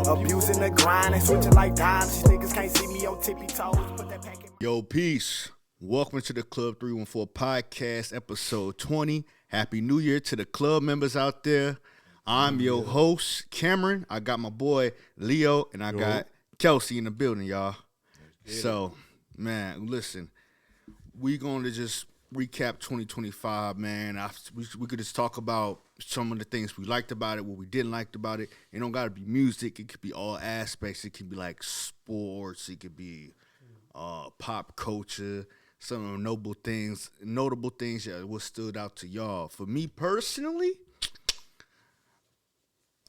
Abusing the grind and switching like dimes. These niggas can't see me on tippy toes. Put that pack in. Yo, peace. Welcome to the Club 314 podcast, episode 20. Happy New Year to the club members out there. I'm your host, Cameron. I got my boy, Leo, and I got Kelsey in the building, y'all. So, man, listen, we going to just recap 2025, man. We could just talk about some of the things we liked about it, what we didn't like about it. It don't got to be music. It could be all aspects. It could be like sports. It could be pop culture, some of the notable things that what stood out to y'all. For me personally,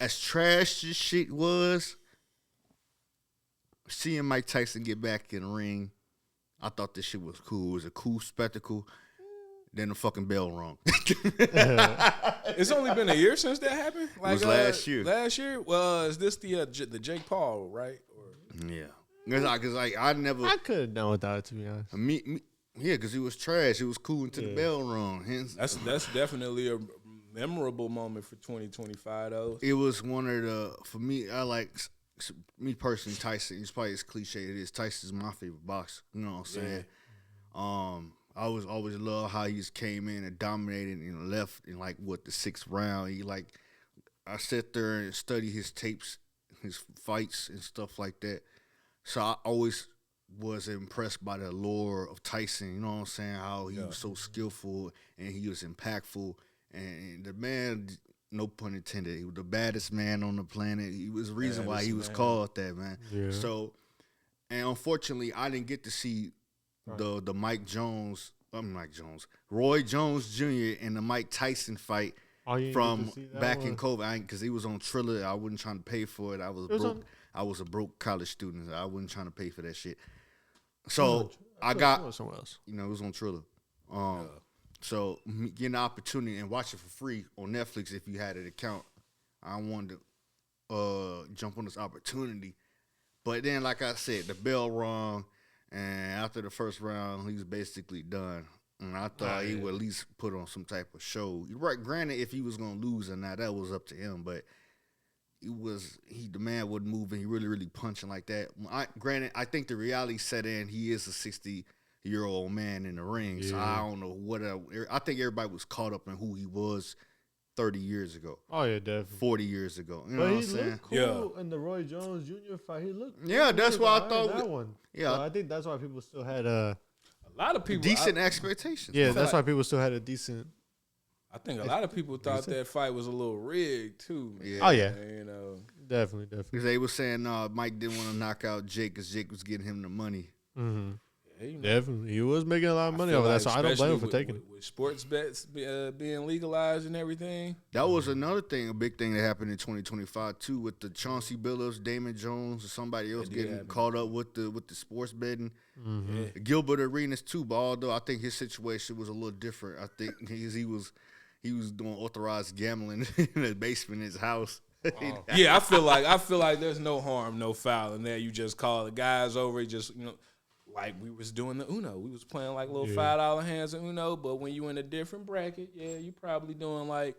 as trash as shit was, seeing Mike Tyson get back in the ring, I thought this shit was cool. It was a cool spectacle. Then the fucking bell rung. It's only been a year since that happened? Like, it was last year. Last year? Well, is this the Jake Paul, right? Yeah. Because I never... I could have done without it, to be honest. Yeah, because he was trash. It was cool until the bell rung. Hence, that's definitely a memorable moment for 2025, though. It was one of the... For me, me personally, Tyson, it's probably as cliche it is, Tyson's my favorite boxer. You know what I'm saying? Yeah. I was always love how he just came in and dominated and left in the 6th round. I sat there and studied his tapes, his fights and stuff like that. So I always was impressed by the allure of Tyson. You know what I'm saying? How he was so skillful and he was impactful. And the man, no pun intended, he was the baddest man on the planet. He was the reason why he was called that, man. Yeah. So, and unfortunately, I didn't get to see the Roy Jones Jr. and the Mike Tyson fight from back in COVID. Because he was on Triller. I wasn't trying to pay for it. I was a broke college student. I wasn't trying to pay for that shit. So I got somewhere else. It was on Triller. So getting the opportunity and watch it for free on Netflix if you had an account, I wanted to jump on this opportunity. But then, like I said, the bell rung, and after the first round, he was basically done. And I thought he would at least put on some type of show. Right, granted, if he was gonna lose or not, that was up to him. But the man wasn't moving. He really punching like that. Granted, I think the reality set in. He is a 60-year-old man in the ring. Yeah. So I don't know I think everybody was caught up in who he was 30 years ago. Oh, yeah, definitely. 40 years ago. You know what I'm saying? He looked cool in the Roy Jones Jr. fight. He looked cool. Yeah, that's why I thought. That one. Yeah. So I think that's why people still had a lot of people decent expectations. Yeah, that's why people still had a decent. I think a lot of people thought that fight was a little rigged, too. Man. Yeah. Oh, yeah. Definitely. Because they were saying Mike didn't want to knock out Jake because Jake was getting him the money. Mm-hmm. Definitely. He was making a lot of money over that, so I don't blame him for taking it. With sports bets being legalized and everything. That was another thing, a big thing that happened in 2025, too, with the Chauncey Billups, Damon Jones, or somebody else getting caught up with the sports betting. Mm-hmm. Yeah. Gilbert Arenas, too, but although I think his situation was a little different. I think he was doing authorized gambling in the basement of his house. Yeah, I feel like there's no harm, no foul in there. You just call the guys over, like we was doing the Uno. We was playing like little $5 hands of Uno, but when you in a different bracket, you probably doing like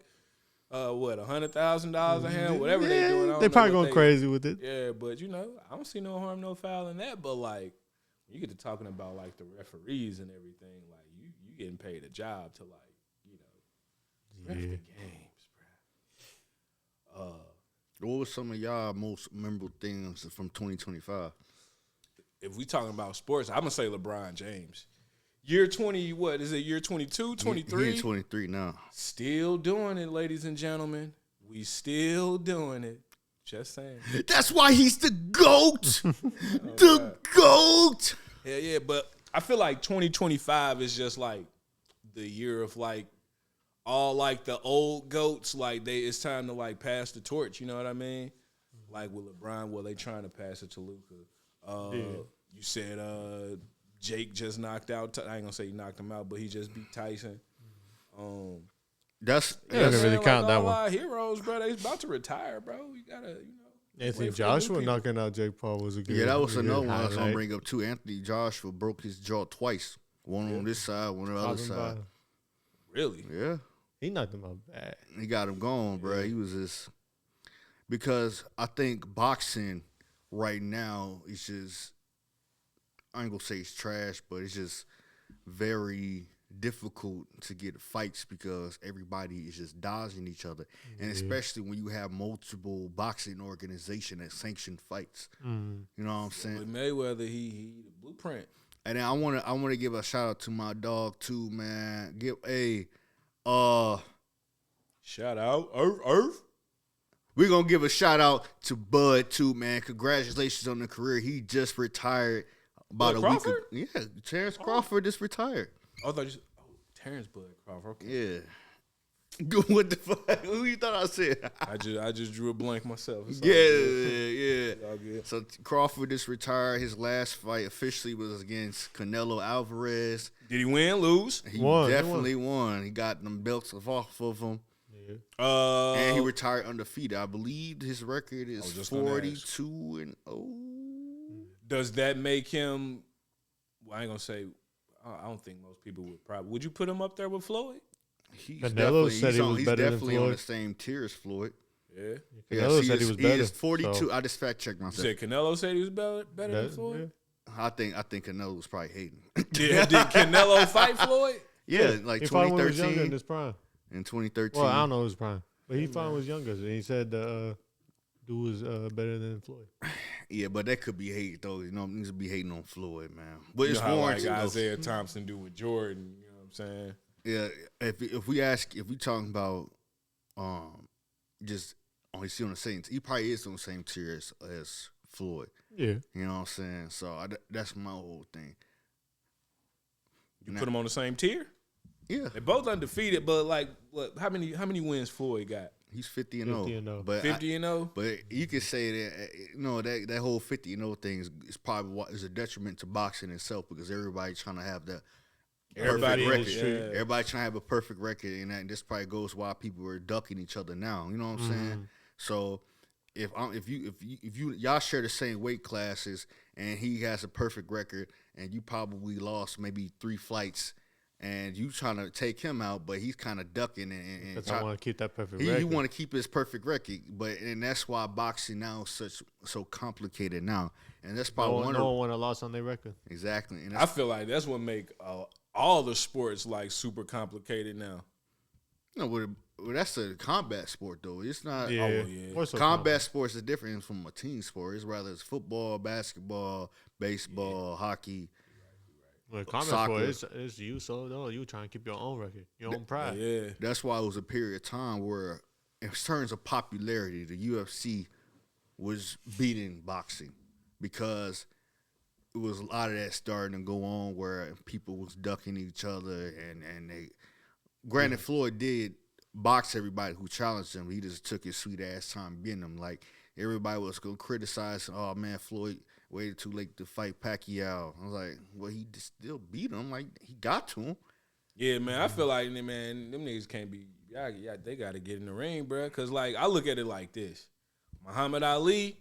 $100,000 a hand, whatever they doing. They probably going crazy with it. Yeah, but I don't see no harm, no foul in that. But like when you get to talking about like the referees and everything, like you getting paid a job to ref the games, bro. What was some of y'all most memorable things from 2025? If we talking about sports, I'm going to say LeBron James. Year 20, what is it, year 22, 23? He's 23 now. Still doing it, ladies and gentlemen. We still doing it. Just saying. That's why he's the GOAT. The GOAT. Yeah, but I feel like 2025 is just like the year of like all like the old GOATs. Like it's time to like pass the torch, you know what I mean? Like with LeBron, they trying to pass it to Luka. You said Jake just knocked out. I ain't gonna say he knocked him out, but he just beat Tyson. That's doesn't really count that one. Our heroes, bro, they about to retire, bro. You gotta, Anthony Joshua knocking out Jake Paul was a good. Yeah, that was another one I was gonna bring up too. Anthony Joshua broke his jaw twice. One on this side, one on the other side. Really? Yeah. He knocked him out bad. He got him going, bro. He was just. because I think boxing right now is just, I ain't gonna say it's trash, but it's just very difficult to get fights because everybody is just dodging each other, and especially when you have multiple boxing organizations that sanction fights. You know what I'm saying? With Mayweather, he the blueprint. And then I wanna give a shout out to my dog too, man. Give a shout out Earth. We're gonna give a shout out to Bud too, man. Congratulations on the career. He just retired about a week ago. Yeah, Terrence Crawford just retired. I thought you said, Terrence Bud Crawford. Okay. Yeah. What the fuck? Who you thought I said? I just drew a blank myself. Yeah. All good. So Crawford just retired. His last fight officially was against Canelo Alvarez. Did he win? Lose? He definitely won. He got them belts off of him. Yeah. And he retired undefeated. I believe his record is 42-0. Does that make him? Well, I ain't gonna say. I don't think most people would probably. Would you put him up there with Floyd? Canelo said he was better than Floyd. On the same tier as Floyd. Yeah. Canelo said he was better. He is 42. So. I just fact checked myself. You said Canelo said he was better than Floyd? Yeah. I think Canelo was probably hating. Yeah, did Canelo fight Floyd? Yeah, like 2013. He fought when he was younger in his prime. In 2013. Well, I don't know his prime. But he fought when he was younger. And he said dude was better than Floyd. Yeah, but that could be hate, though. You know, needs to be hating on Floyd, man. But it's warranted. Like Isaiah Thompson do with Jordan. You know what I'm saying? Yeah, if we talking about just is he on the same? He probably is on the same tier as Floyd. Yeah, you know what I'm saying. So that's my whole thing. You put them on the same tier? Yeah, they both undefeated, but like, what? How many wins Floyd got? He's 50-0. But 50-0. But you could say that that whole 50-0 thing is probably is a detriment to boxing itself because everybody's trying to have that. Everybody trying to have a perfect record, and this probably goes why people are ducking each other now. You know what I'm saying? So if y'all share the same weight classes and he has a perfect record and you probably lost maybe 3 fights and you trying to take him out, but he's kind of ducking and because I want to keep that perfect record. He want to keep his perfect record, and that's why boxing now is so complicated now, and that's probably no one want to loss on their record. Exactly, and I feel like that's what make all the sports like super complicated now. No, well, that's a combat sport though. It's not. Yeah, combat sports is different from a team sport. It's football, basketball, baseball, hockey. Well, combat sport is you, so though you trying to keep your own record, your own pride. Yeah, that's why it was a period of time where, in terms of popularity, the UFC was beating boxing because it was a lot of that starting to go on where people was ducking each other and they. Granted, Floyd did box everybody who challenged him. He just took his sweet ass time getting them. Like everybody was gonna criticize. Oh man, Floyd waited too late to fight Pacquiao. I was like, well, he just still beat him. Like he got to him. Yeah, man. I feel like them niggas can't be. Yeah, they got to get in the ring, bro. Cause like I look at it like this: Muhammad Ali,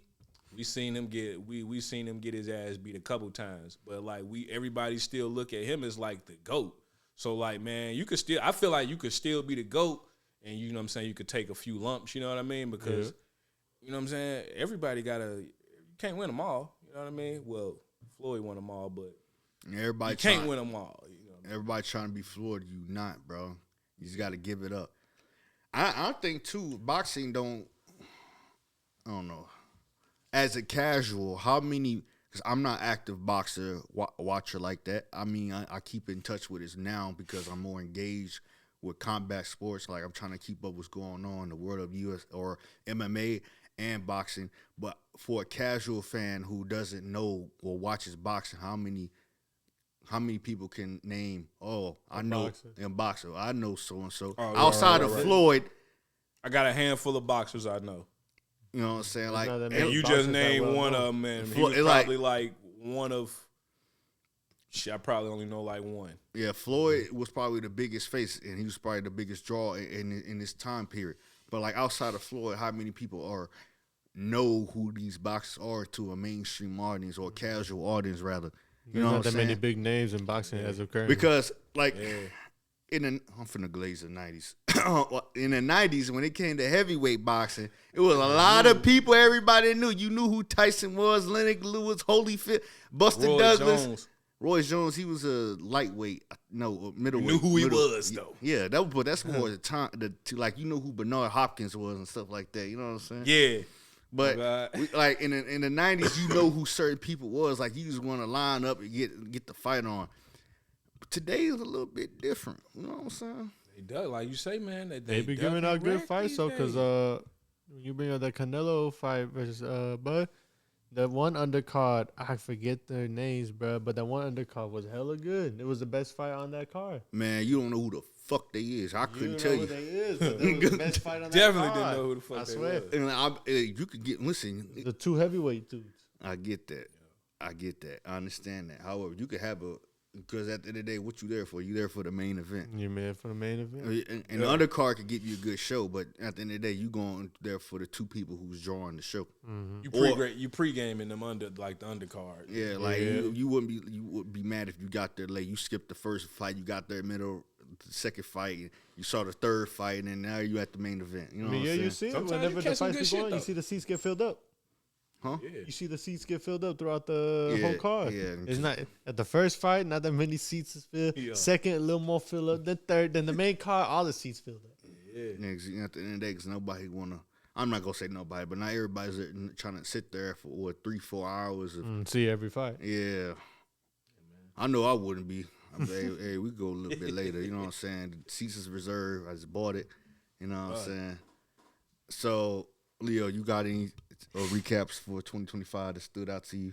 we seen him get his ass beat a couple times, but like everybody still look at him as like the GOAT. So like, man, I feel like you could still be the GOAT, and you know what I'm saying. You could take a few lumps. You know what I mean? Because you know what I'm saying. Everybody you can't win them all. You know what I mean? Well, Floyd won them all, but everybody can't win them all. You know what I mean? Everybody trying to be Floyd, you not, bro. You just got to give it up. I think too, boxing I don't know. As a casual, how many? Because I'm not active boxer watcher like that. I mean, I keep in touch with it now because I'm more engaged with combat sports. Like I'm trying to keep up what's going on in the world of US or MMA and boxing. But for a casual fan who doesn't know or watches boxing, how many people can name? Oh, I know in boxing. I know so and so. Outside of Floyd, I got a handful of boxers I know. You know what I'm saying? Like, and you just named one of them, and he was probably like one of. Shit, I probably only know like one. Yeah, Floyd was probably the biggest face, and he was probably the biggest draw in this time period. But like outside of Floyd, how many people know who these boxers are to a mainstream audience or casual audience rather? You know what I'm saying? Not that many big names in boxing as of current. Because like I'm finna glaze the 90s. in the 90s when it came to heavyweight boxing, it was a lot of people everybody knew. You knew who Tyson was, Lennox Lewis, Holyfield, Buster Douglas. Jones. Roy Jones, he was a lightweight, no, middleweight. You knew who he was, though. Yeah, that's more the time. Like, you know who Bernard Hopkins was and stuff like that. You know what I'm saying? Yeah. But like in the 90s, you know who certain people was. Like, you just want to line up and get the fight on. But today is a little bit different. You know what I'm saying? They dug, like you say, man. They be giving out good fights, though, because when you bring up that Canelo fight versus Bud, that one undercard, I forget their names, bro, but that one undercard was hella good. It was the best fight on that card. Man, you don't know who the fuck they is. I couldn't tell you. Who they is, but it was the best fight on that Definitely card. didn't know who the fuck I they swear. was. And you could get, listen. The two heavyweight dudes. I get that. I get that. I understand that. However, you could have because at the end of the day, what you there for? You there for the main event. You're there for the main event. And the undercard could give you a good show, but at the end of the day, you going there for the two people who's drawing the show. Mm-hmm. You pre-gaming them under like the undercard. Yeah, like you wouldn't be mad if you got there late. You skipped the first fight, you got there middle, the second fight, you saw the third fight, and now you at the main event. You know what I'm saying? You see it Sometimes whenever you the catch some fights good be going. shit, You see the seats get filled up. Huh? Yeah. You see the seats get filled up throughout the whole card. Yeah. It's not at the first fight, not that many seats is filled. Yeah. Second, a little more filled up. Then third, then the main card, all the seats filled up. Yeah. At the end of the day, because nobody wanna. I'm not gonna say nobody, but not everybody's there trying to sit there for 3-4 hours. See every fight. Yeah. I know I wouldn't be. Hey, we go a little bit later. You know what I'm saying? The seats is reserved. I just bought it. You know what I'm saying? So, Leo, you got any recaps for 2025 that stood out to you?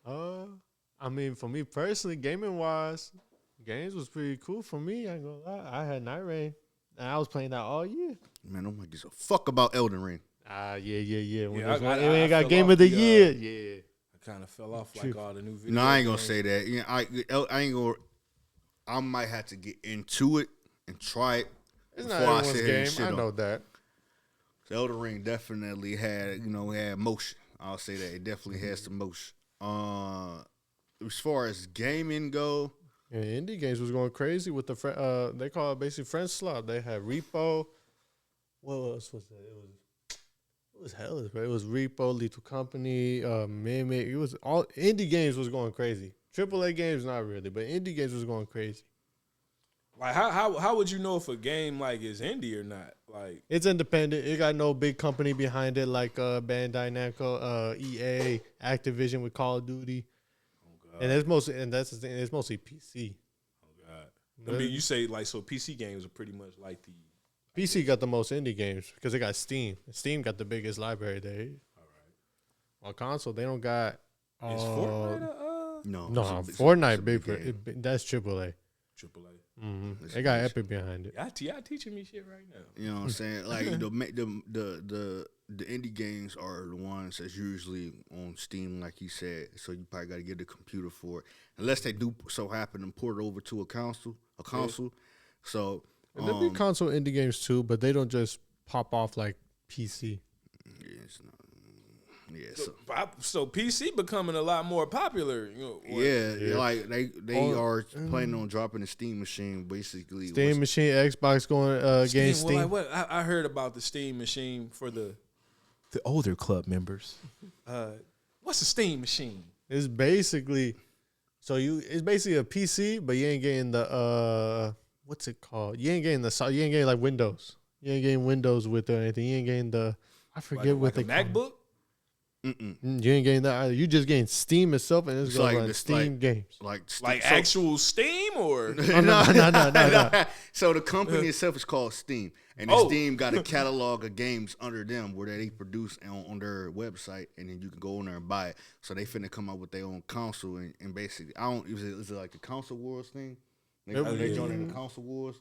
I mean, for me personally, gaming wise, games was pretty cool for me. I ain't gonna lie. I had Night Rain, and I was playing that all year. Man, nobody gives a fuck about Elden Ring. Yeah. When I got fell Game off of the the, Year. Yeah. I kind of fell off like all the new videos. No, I ain't gonna say that. Yeah, I ain't gonna. I might have to get into it and try it. It's not before I everyone's sit here and game. shit I on know that. Elden Ring definitely had motion. I'll say that it definitely had some motion. As far as gaming go, Yeah, indie games was going crazy with the they call it basically French slot. They had Repo. What else was that? It was hellish, bro. It was Repo, Lethal Company, Mimic. It was all indie games was going crazy. AAA games not really, but indie games was going crazy. Like how would you know if a game like is indie or not? Like It's independent. It got no big company behind it like Bandai Namco, EA, Activision with Call of Duty. And that's the thing. It's mostly PC. Oh God! I mean, you say like so PC games are pretty much like the PC got the most indie games because they got Steam. Steam got the biggest library there. all right. On console, they don't got. Is Fortnite no, Fortnite big. game. That's AAA. AAA? Mm-hmm. They got Epic behind it. Y'all teaching me shit right now. You know what I'm saying? Like the indie games are the ones that's usually on Steam, like you said. So you probably got to get the computer for it, unless they do so happen and port it over to a console. Yeah. So And there be console indie games too, but they don't just pop off like PC. yeah, it's not. Yeah, So PC becoming a lot more popular. You know, yeah, like they are planning on dropping the Steam machine basically. Steam machine, Xbox going against Steam. Well, like what I heard about the Steam machine for the older club members. What's a Steam machine? It's basically it's basically a PC, but you ain't getting the what's it called? You ain't getting like Windows. You ain't getting Windows with or anything. You ain't getting the I forget what they call it. MacBook. You ain't getting that either. You just getting Steam itself, and it's going to run Steam games. Like Actual Steam or No. So the company itself is called Steam, and Steam got a catalog of games under them where they produce on their website, and then you can go on there and buy it. So they finna come up with their own console, and basically, is it like the console wars thing? They joining the console wars.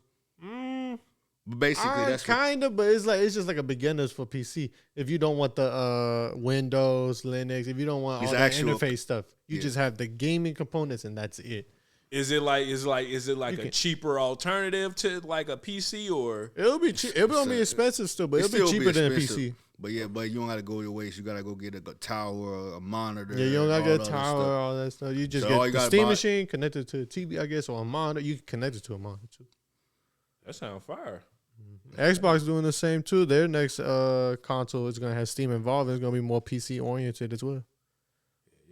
But basically, that's kind of, but it's just like a beginners for PC. If you don't want the Windows, Linux, if you don't want all the interface stuff, you just have the gaming components, and that's it. Is it like a cheaper alternative to like a PC or? It'll be cheap. It'll be expensive still, but it'll be cheaper than a PC. But you don't gotta go your ways. You gotta go get a tower, a monitor. Yeah, you don't gotta get a tower, all that stuff. You just get the Steam machine connected to a TV, I guess, or a monitor. You can connect it to a monitor too. That sounds fire. Xbox doing the same too. Their next console is gonna have Steam involved. It's gonna be more PC oriented as well.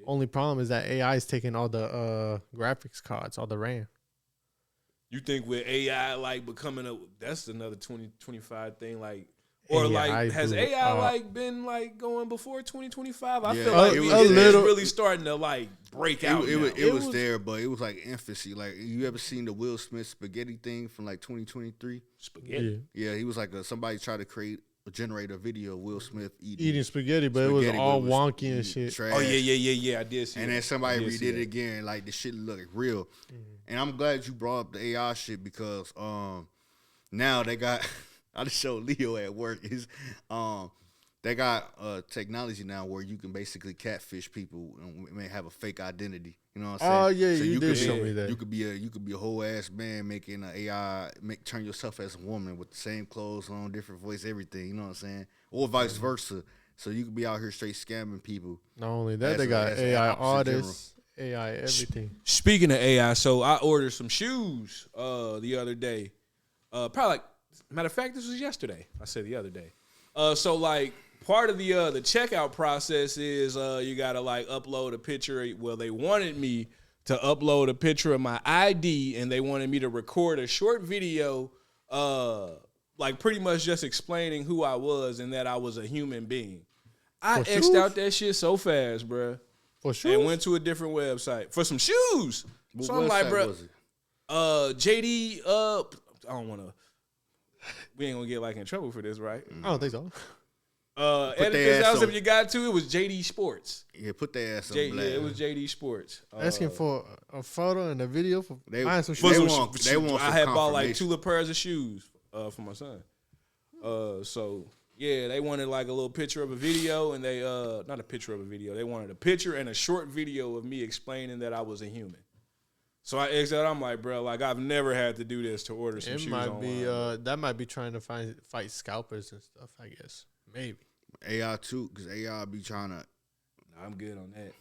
Only problem is that AI is taking all the graphics cards, all the RAM. You think with AI like becoming that's another 2025 thing, like, or like has AI like been like going before 2025? I feel like it's really starting to like break out. It was there, but it was like infancy. Like, you ever seen the Will Smith spaghetti thing from like 2023? Spaghetti. Yeah, he was like somebody tried to generate a video of Will Smith eating spaghetti, but it was all wonky and shit. Trash. Oh yeah. I did see. And then somebody redid it again. Like, the shit looked real. And I'm glad you brought up the AI shit because now they got. I just showed Leo at work. They got technology now where you can basically catfish people and may have a fake identity. You know what I'm saying? Oh yeah, so you did show me that. You could be a whole ass man making an AI turn yourself as a woman with the same clothes on, different voice, everything. You know what I'm saying? Or vice versa. So you could be out here straight scamming people. Not only that, they got AI artists, AI everything. Speaking of AI, so I ordered some shoes the other day. Probably like, matter of fact, this was yesterday. I said the other day. So like part of the checkout process is you gotta like upload a picture. Well, they wanted me to upload a picture of my ID, and they wanted me to record a short video, like pretty much just explaining who I was and that I was a human being. I X'd out that shit so fast, bruh. For shoes? And went to a different website for some shoes. What so I'm like, bro, JD, I don't want to. We ain't gonna get like in trouble for this, right? I don't think so. Edit this out if you got to. It was JD Sports. Yeah, put their ass on Yeah, blast. it was JD Sports. Asking for a photo and a video for buying some they shoes. want I had bought like 2 pairs of shoes for my son. So yeah, they wanted like a little picture of a video, and they not a picture of a video. They wanted a picture and a short video of me explaining that I was a human. So I asked that. I'm like, bro, like I've never had to do this to order some shoes online. That might be trying to fight scalpers and stuff. I guess maybe AI too, because AI be trying to. I'm good on that.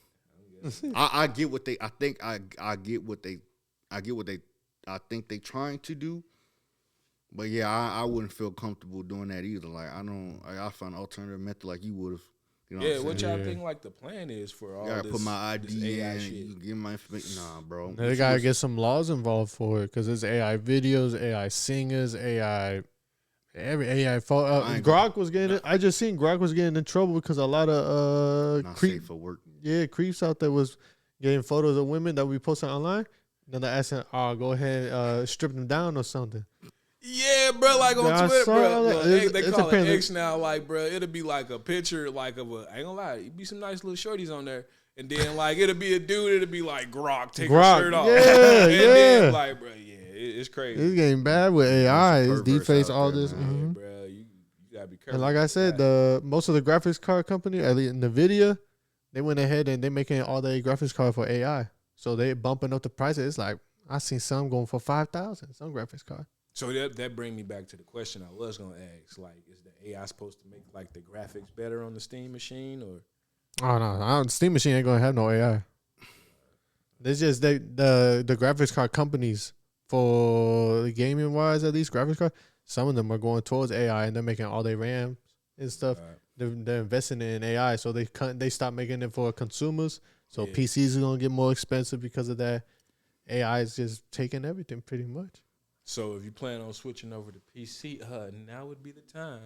I get what they. I think I get what they. I get what they. I think they trying to do. But yeah, I wouldn't feel comfortable doing that either. Like I find an alternative method like you would have. You know what y'all think like the plan is for all this? I put my ID AI in. shit. You give my information. Nah, bro. they gotta get some laws involved for it because there's AI videos, AI singers, AI. Every AI photo. Grok was getting it. I just seen Grok was getting in trouble because a lot of not safe for work. Yeah, creeps out there was getting photos of women that we posted online. Then they're asking, go ahead, strip them down or something. Yeah, bro, like on Twitter, bro. Look, they call it X now, like, bro. It'll be like a picture, like of a. I ain't gonna lie, it'd be some nice little shorties on there, and then like it'll be a dude. It'll be like Grok, take his shirt off, and then like, bro, yeah, it's crazy. It's getting bad with AI. It's deepfakes, all this. Yeah, bro, you gotta be careful. And like I said, most of the graphics card company, at least NVIDIA, they went ahead and they making all their graphics card for AI. So they bumping up the prices. It's like I seen some going for $5,000, some graphics card. So that bring me back to the question I was gonna ask. Like, is the AI supposed to make like the graphics better on the Steam machine, or? Oh no, Steam machine ain't gonna have no AI. It's just the graphics card companies for the gaming wise, at least graphics card. Some of them are going towards AI and they're making all their RAM and stuff. Right. They're investing in AI, so they stop making it for consumers. So PCs are gonna get more expensive because of that. AI is just taking everything pretty much. So if you plan on switching over to PC, now would be the time.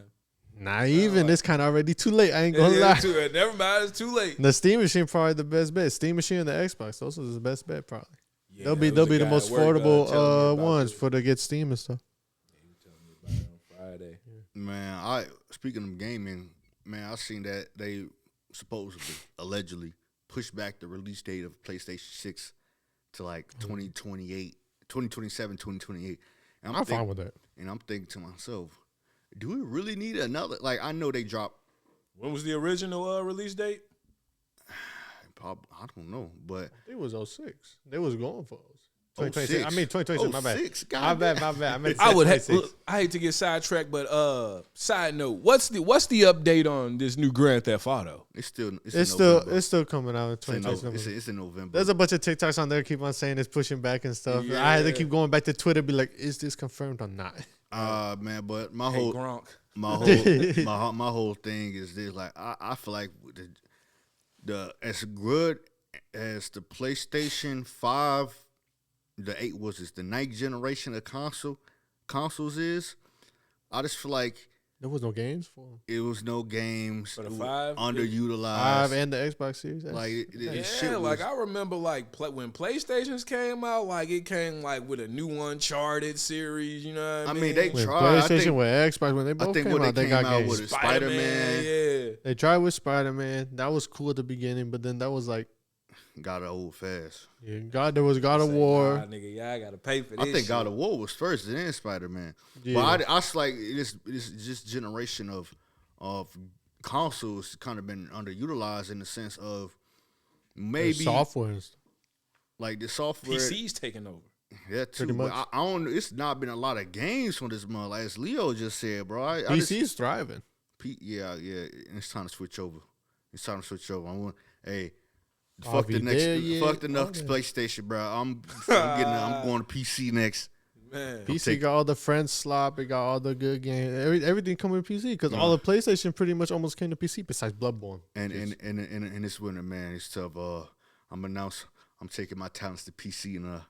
Not even. It's kind of already too late. I ain't gonna lie. Never mind. It's too late. The Steam machine probably the best bet. Steam machine and the Xbox. Those are the best bet probably. Yeah, they'll be the most affordable ones for to get Steam and stuff. Yeah, you told me about it on Friday. Man, speaking of gaming, man, I seen that they supposedly, allegedly, pushed back the release date of PlayStation 6 to like 2028, 2027, 2028. And I'm fine with that. And I'm thinking to myself, do we really need another? Like, I know they dropped. When was the original release date? I don't know, but it was 06. They was going for 2026. I mean 2026. My bad. My bad. I meant I hate to get sidetracked, but side note, what's the update on this new Grand Theft Auto? It's still coming out in 2026. It's in November. There's a bunch of TikToks on there keep on saying it's pushing back and stuff. Yeah. I had to keep going back to Twitter, be like, is this confirmed or not? Man, but my Hey, whole Gronk. my whole thing is this. Like, I feel like the as good as the PlayStation 5, the 8 was this, the ninth generation of consoles is. I just feel like there was no games for them. it was no games. For the 5? Underutilized. 5 and the Xbox Series. Like, Yeah, like I remember like when PlayStations came out, like it came like with a new Uncharted series, you know what I mean? I mean, they When tried. PlayStation with Xbox, when they both came out, they got games. With Spider-Man. Yeah. They tried with Spider-Man. That was cool at the beginning, but then that was like, got old fast. Yeah, there was God of War. Nah, nigga, y'all gotta pay for this. I think God of War was first, then Spider-Man. Yeah. But I was like, this generation of consoles kind of been underutilized in the sense of maybe the software and stuff. Like the software. PC's taking over. Yeah, too. Pretty much. But I don't. It's not been a lot of games from this month. Like as Leo just said, bro. PC's thriving. Yeah. It's time to switch over. Hey. Oh, Fuck the next PlayStation, bro. I'm going to PC next. Man, PC got all the friends slop. It got all the good games. Everything coming to PC because all the PlayStation pretty much almost came to PC besides Bloodborne. And this winter, man, it's tough. I'm taking my talents to PC and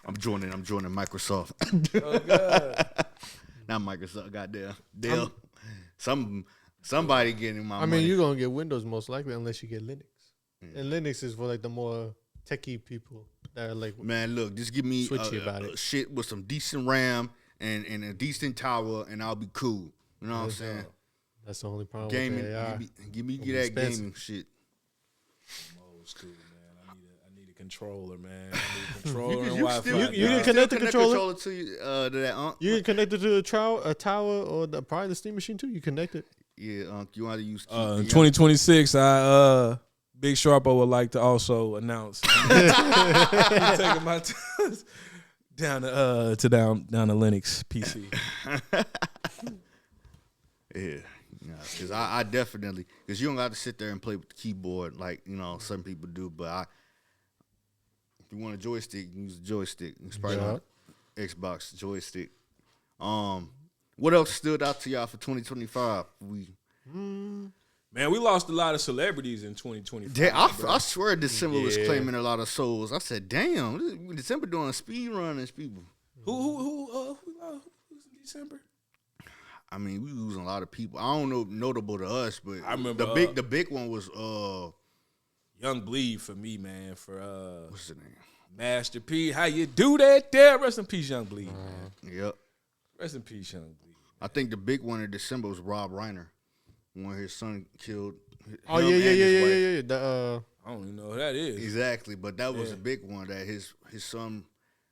I'm joining Microsoft. oh god. Not Microsoft, goddamn. Dell. Somebody getting my money. I mean, you're gonna get Windows most likely unless you get Linux. Yeah. And Linux is for like the more techie people that are like, man, look, just give me shit with some decent RAM and a decent tower, and I'll be cool. You know what I'm saying? That's the only problem. Gaming, with give that gaming shit. I'm old school, man. I need a controller, man. I need a controller and Wi-Fi. You can connect the controller to that. You can connect it to a tower or probably the Steam machine too. You connect it. Yeah, you want to use 2026. Big Sharpo would like to also announce I'm taking my down to Linux PC. Yeah, because I definitely, because you don't got to sit there and play with the keyboard like some people do. But if you want a joystick, you use a joystick. It's probably not Xbox joystick. What else stood out to y'all for 2025? Man, we lost a lot of celebrities in 2025. I swear December was claiming a lot of souls. I said, damn, December doing speed runners, people. Who's in December? I mean, we losing a lot of people. I don't know notable to us, but I remember the big one was Young Bleed for me, man. For what's his name? Master P. How you do that there? Rest in peace, Young Bleed, man. Yep. Rest in peace, Young Bleed. I think the big one in December was Rob Reiner, when his son killed. Oh yeah. I don't even know who that is. Exactly, but that was a big one that his son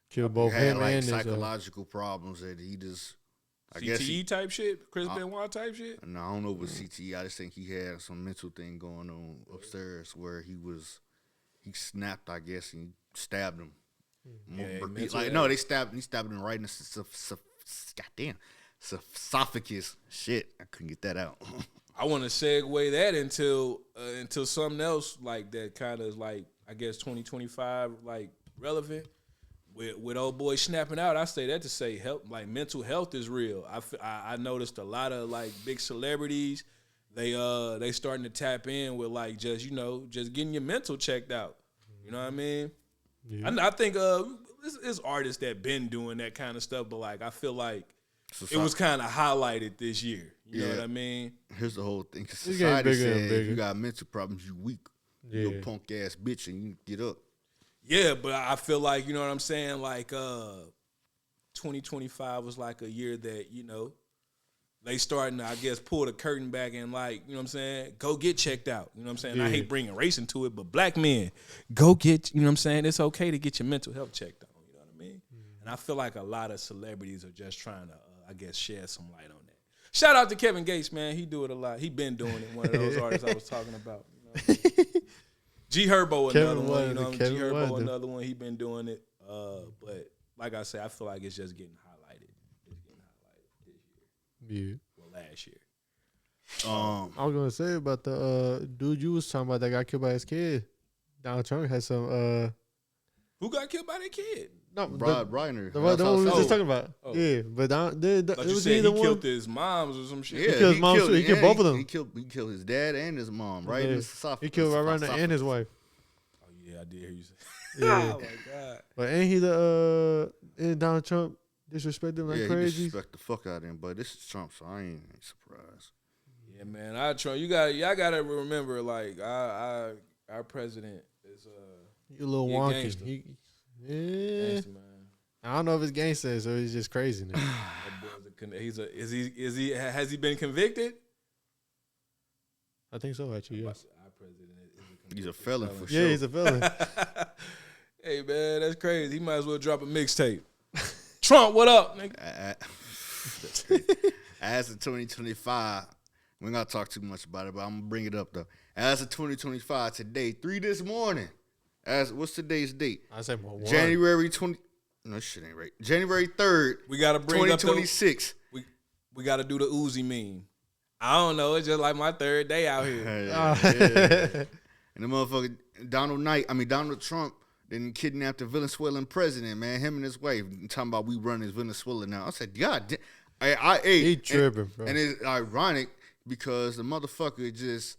killed both had him like and psychological problems that he just. I guess CTE type shit, Chris Benoit type shit. No, I don't know if it was CTE. I just think he had some mental thing going on upstairs where he snapped, I guess, and stabbed him. He stabbed him right in the goddamn esophagus. Shit, I couldn't get that out. I want to segue that until something else like that kind of like I guess 2025 like relevant. With old boy snapping out, I say that to say help, like mental health is real. I noticed a lot of like big celebrities, they starting to tap in with like just getting your mental checked out. You know what I mean? Yeah. I think it's artists that been doing that kind of stuff, but like I feel like it was kind of highlighted this year. You know what I mean? Here's the whole thing. Society said if you got mental problems, you weak. You a punk ass bitch, and you get up. Yeah, but I feel like, you know what I'm saying, like 2025 was like a year that, they starting to, I guess, pull the curtain back and like, you know what I'm saying, go get checked out. You know what I'm saying? Yeah. I hate bringing race into it, but black men, go get, you know what I'm saying, it's okay to get your mental health checked out. You know what I mean? Mm-hmm. And I feel like a lot of celebrities are just trying to, I guess, shed some light on that. Shout out to Kevin Gates, man. He do it a lot. He been doing it. One of those artists I was talking about. G Herbo, another one. G Herbo, another one. He been doing it. But like I said, I feel like it's just getting highlighted. It's getting highlighted this year. Yeah. Well, last year. I was gonna say about the dude you was talking about that got killed by his kid. Donald Trump had some. Who got killed by that kid? No, Rod Reiner. The one we was just talking about. Oh. Yeah, but it was he killed his moms or some shit. Yeah, he killed his mom too. He killed both of them. He killed his dad and his mom, right? Yeah. He killed Rod Reiner and his wife. Oh yeah, I did hear you say. Yeah. Oh my god. But ain't he and Donald Trump disrespect him like He crazy? disrespect the fuck out of him. But this is Trump, so I ain't surprised. Yeah, man. Trump. Y'all gotta remember, like, our president is You a little he a wonky. gangster. Yeah. gangster, man. I don't know if it's gangster or he's just crazy now. Has he been convicted? I think so, actually, yes. Our president He's a felon for sure. Yeah, he's a felon. Hey, man, that's crazy. He might as well drop a mixtape. Trump, what up, nigga? That's crazy. As of 2025, we're not gonna talk too much about it, but I'm gonna bring it up though. As of 2025, today, 3 this morning. What's today's date? I said more. January 20. No, this shit ain't right. January 3rd. We gotta bring 2026. we gotta do the Uzi meme. I don't know. It's just like my third day out here. Yeah. And the motherfucker Donald Trump then kidnapped the Venezuelan president, man. Him and his wife. Talking about we run his Venezuela now. I said, God, he tripping, bro. And it's ironic because the motherfucker just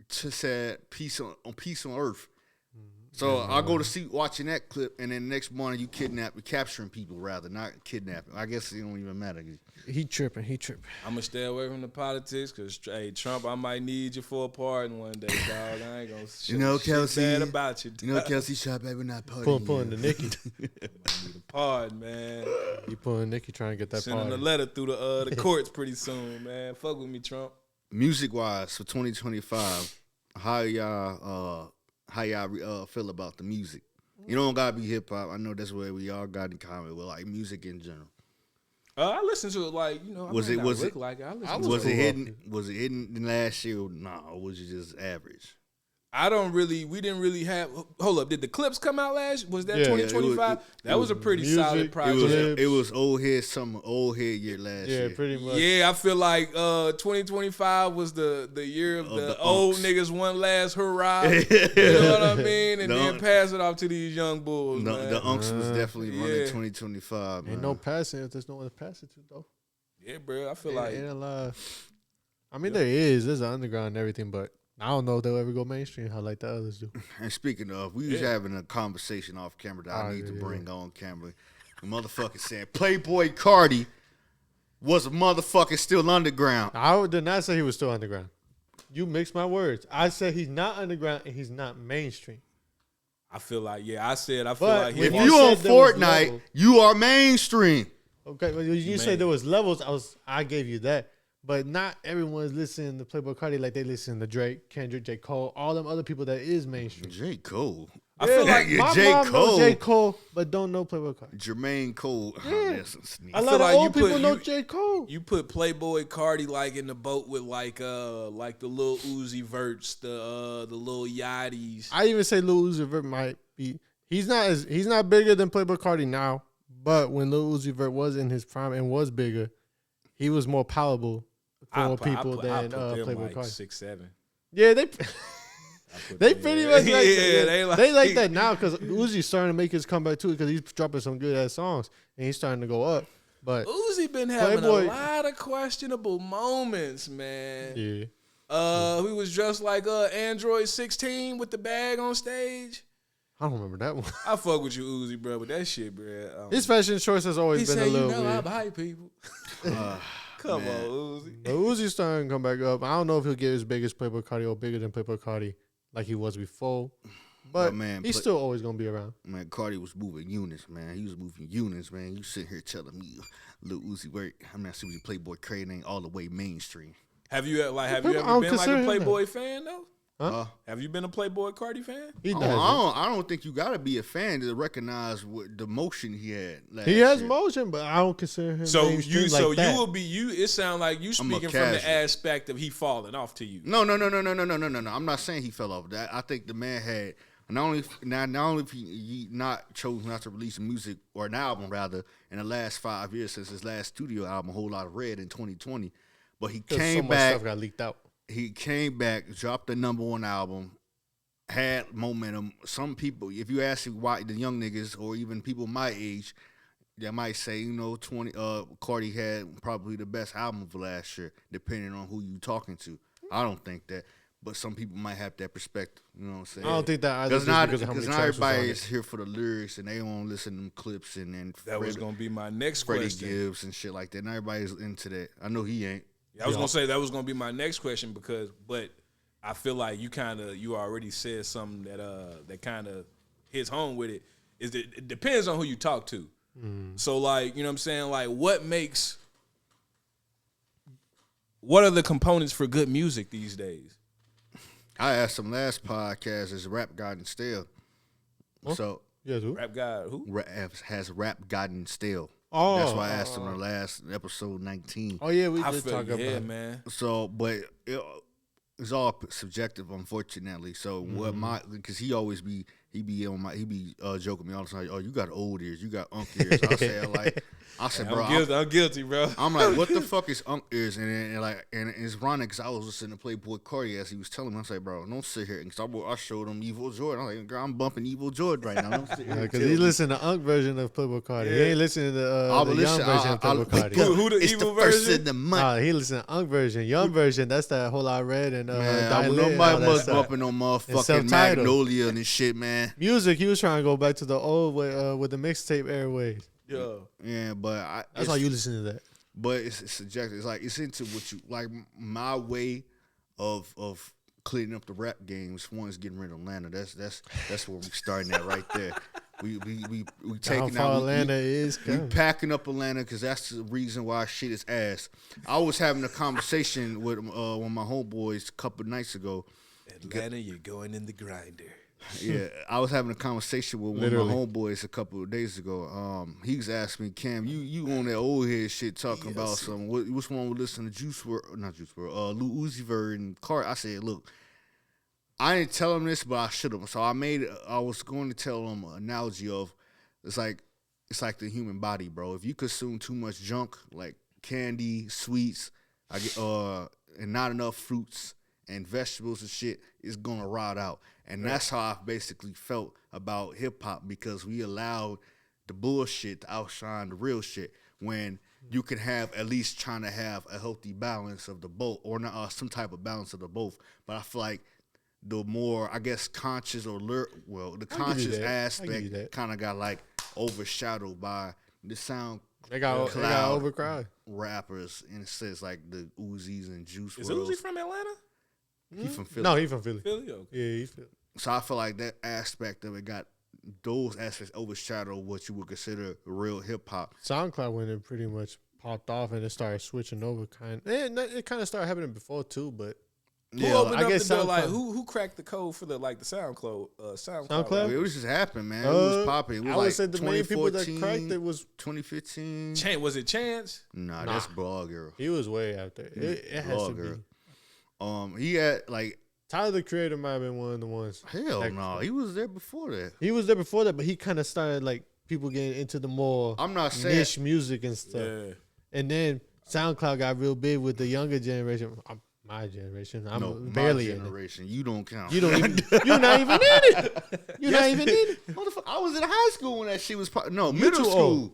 said peace on earth. So I go to sleep watching that clip, and then next morning you capturing people rather, not kidnapping. I guess it don't even matter. He tripping. I'm gonna stay away from the politics because, hey, Trump, I might need you for a pardon one day, dog. I ain't gonna Kelsey, bad about you. Dog. Kelsey shot back, we're not partying. Pulling the Nicky. I might need a pardon, man. He pulling Nicky trying to get that Sending pardon. a letter through the courts pretty soon, man. Fuck with me, Trump. Music wise for 2025, how y'all feel about the music? You don't gotta be hip hop. I know that's where we all got in common with, like, music in general. I listened to it like, you know. Was it hitting last year? No, or was it just average? We didn't really have. Hold up, did the clips come out last? Was that 2025? That was a pretty solid project. It was old head year last year. Yeah, pretty much. Yeah, I feel like 2025 was the year of the old niggas one last hurrah. You know what I mean? And then pass it off to these young bulls. Man. The Unks was definitely running 2025. Man. Ain't no passing if there's no one to pass it to, though. Yeah, bro. I feel like. There is. There's an underground and everything, but I don't know if they'll ever go mainstream like the others do. And speaking of, we was having a conversation off camera that I need to bring on camera. The motherfucker said Playboy Cardi was a motherfucker still underground. I did not say he was still underground. You mixed my words. I said he's not underground and he's not mainstream. I feel like if you on Fortnite, you are mainstream. Okay, well, you said there was levels. I gave you that. But not everyone's listening to Playboy Cardi like they listen to Drake, Kendrick, J. Cole, all them other people that is mainstream. J. Cole. I feel like my mom knows J. Cole, but don't know Playboy Cardi. Jermaine Cole. Yeah. A lot of old people know J. Cole. You put Playboy Cardi like in the boat with like the Lil Uzi Verts, the Lil Yachty's. I even say Lil Uzi Vert might be. He's not bigger than Playboy Cardi now, but when Lil Uzi Vert was in his prime and was bigger, he was more palatable for people than Playboy Cardi. 6'7". Yeah, they pretty much they like that now because Uzi's starting to make his comeback too because he's dropping some good ass songs and he's starting to go up. But Uzi been having a lot of questionable moments, man. Yeah. He was dressed like Android 16 with the bag on stage. I don't remember that one. I fuck with you, Uzi, bro, but that shit, bro. His fashion choice has always been a little weird. I'm hype people. Come on, Uzi. But Uzi's starting to come back up. I don't know if he'll get as big as Playboy Cardi or bigger than Playboy Cardi like he was before. But man, he's still always going to be around. Man, Cardi was moving units, man. He was moving units, man. You sit here telling me Lil Uzi Vert, I'm not serious, Playboy Cardi ain't all the way mainstream. Have you ever been like a Playboy fan, though? Huh? Have you been a Playboy Cardi fan? I don't think you got to be a fan to recognize the motion he had. He has motion, but I don't consider him mainstream like that. You will be you. It sounds like you speaking from the aspect of he falling off to you. No. I'm not saying he fell off. That I think the man had not only if he chose not to release music or an album rather in the last 5 years since his last studio album, A Whole Lot of Red in 2020, but he came back. Stuff got leaked out. He came back, dropped the #1 album, had momentum. Some people, if you ask why the young niggas or even people my age, they might say, Cardi had probably the best album of last year, depending on who you talking to. I don't think that, but some people might have that perspective. You know what I'm saying? I don't think that either. Because not everybody is here for the lyrics and they don't listen to them clips and that was gonna be my next Freddie question. Gibbs and shit like that. Not everybody's into that. I know he ain't. Yeah, I was gonna say that was gonna be my next question but I feel like you already said something that kind of hits home with it. It depends on who you talk to. So like, you know what I'm saying? Like what are the components for good music these days? I asked him last podcast, is rap gotten stale? Huh? So yes, who? Rap God who? Has rap gotten stale? Oh, that's why I asked him in the last episode 19. Oh yeah, we I did feel, talk about it. man. So, but it's all subjective, unfortunately. So because he be joking me all the time. Oh, you got old ears, you got unk ears. I said, bro, I'm guilty, bro. I'm like, what the fuck is unk ears? And it's ironic because I was listening to Playboy Cardi as he was telling me. I said, bro, don't sit here. Because I showed him Evil Jordan. I'm like, girl, I'm bumping Evil Jordan right now. Don't sit here. Because he listened to Unk version of Playboy Cardi. He ain't listening to the young version of Playboy Cardi. Who the it's evil the first version? of the month. He listened to Unk version. Young version, that's that whole I read and Man, Dilate. nobody was bumping on motherfucking self-titled. Magnolia and shit, man. Music, he was trying to go back to the old way with the mixtape airways. Yeah, but That's why you listen to that. But it's subjective. It's like it's into what you like. My way of cleaning up the rap games. One is getting rid of Atlanta. That's where we starting at right there. We taking out Atlanta is. We packing up Atlanta because that's the reason why shit is ass. I was having a conversation with one of my homeboys a couple of nights ago. Atlanta, you're going in the grinder. Yeah, I was having a conversation with one of my homeboys a couple of days ago. He was asking me, Cam, you on that old head shit talking about something. Which one would listen to Lil Uzi Vert and Cart? I said, look, I didn't tell him this, but I should have. So I was going to tell him an analogy of it's like the human body, bro. If you consume too much junk like candy, sweets, and not enough fruits and vegetables and shit, it's gonna rot out. And that's how I basically felt about hip hop because we allowed the bullshit to outshine the real shit when you can have at least trying to have a healthy balance of the both or not some type of balance of the both. But I feel like the more, I guess, conscious the conscious aspect kind of got like overshadowed by the sound. They got overcried rappers in a sense like the Uzis and Juice WRLD. Is Uzi from Atlanta? He from Philly. No, he from Philly. Philly, okay. Yeah, he's Philly. So I feel like that aspect of it got those aspects overshadowed what you would consider real hip hop. SoundCloud when it pretty much popped off and it started switching over it kind of started happening before too, but Who opened up the door? Like who cracked the code for the SoundCloud? SoundCloud? It was just happening, man. It was popping. It was I would say the main people that cracked it was 2015. Was it Chance? Nah, that's Blog Girl. He was way out there. It has to be. He had like Tyler the Creator might have been one of the ones. Hell no, he was there before that. He was there before that, but he kind of started like people getting into the more I'm not saying niche music and stuff. Yeah. And then SoundCloud got real big with the younger generation. My generation. I'm barely my generation. in it. You don't count. You don't even. You're not even in it. You're not even in it. I was in high school when that shit was. Middle school. Old.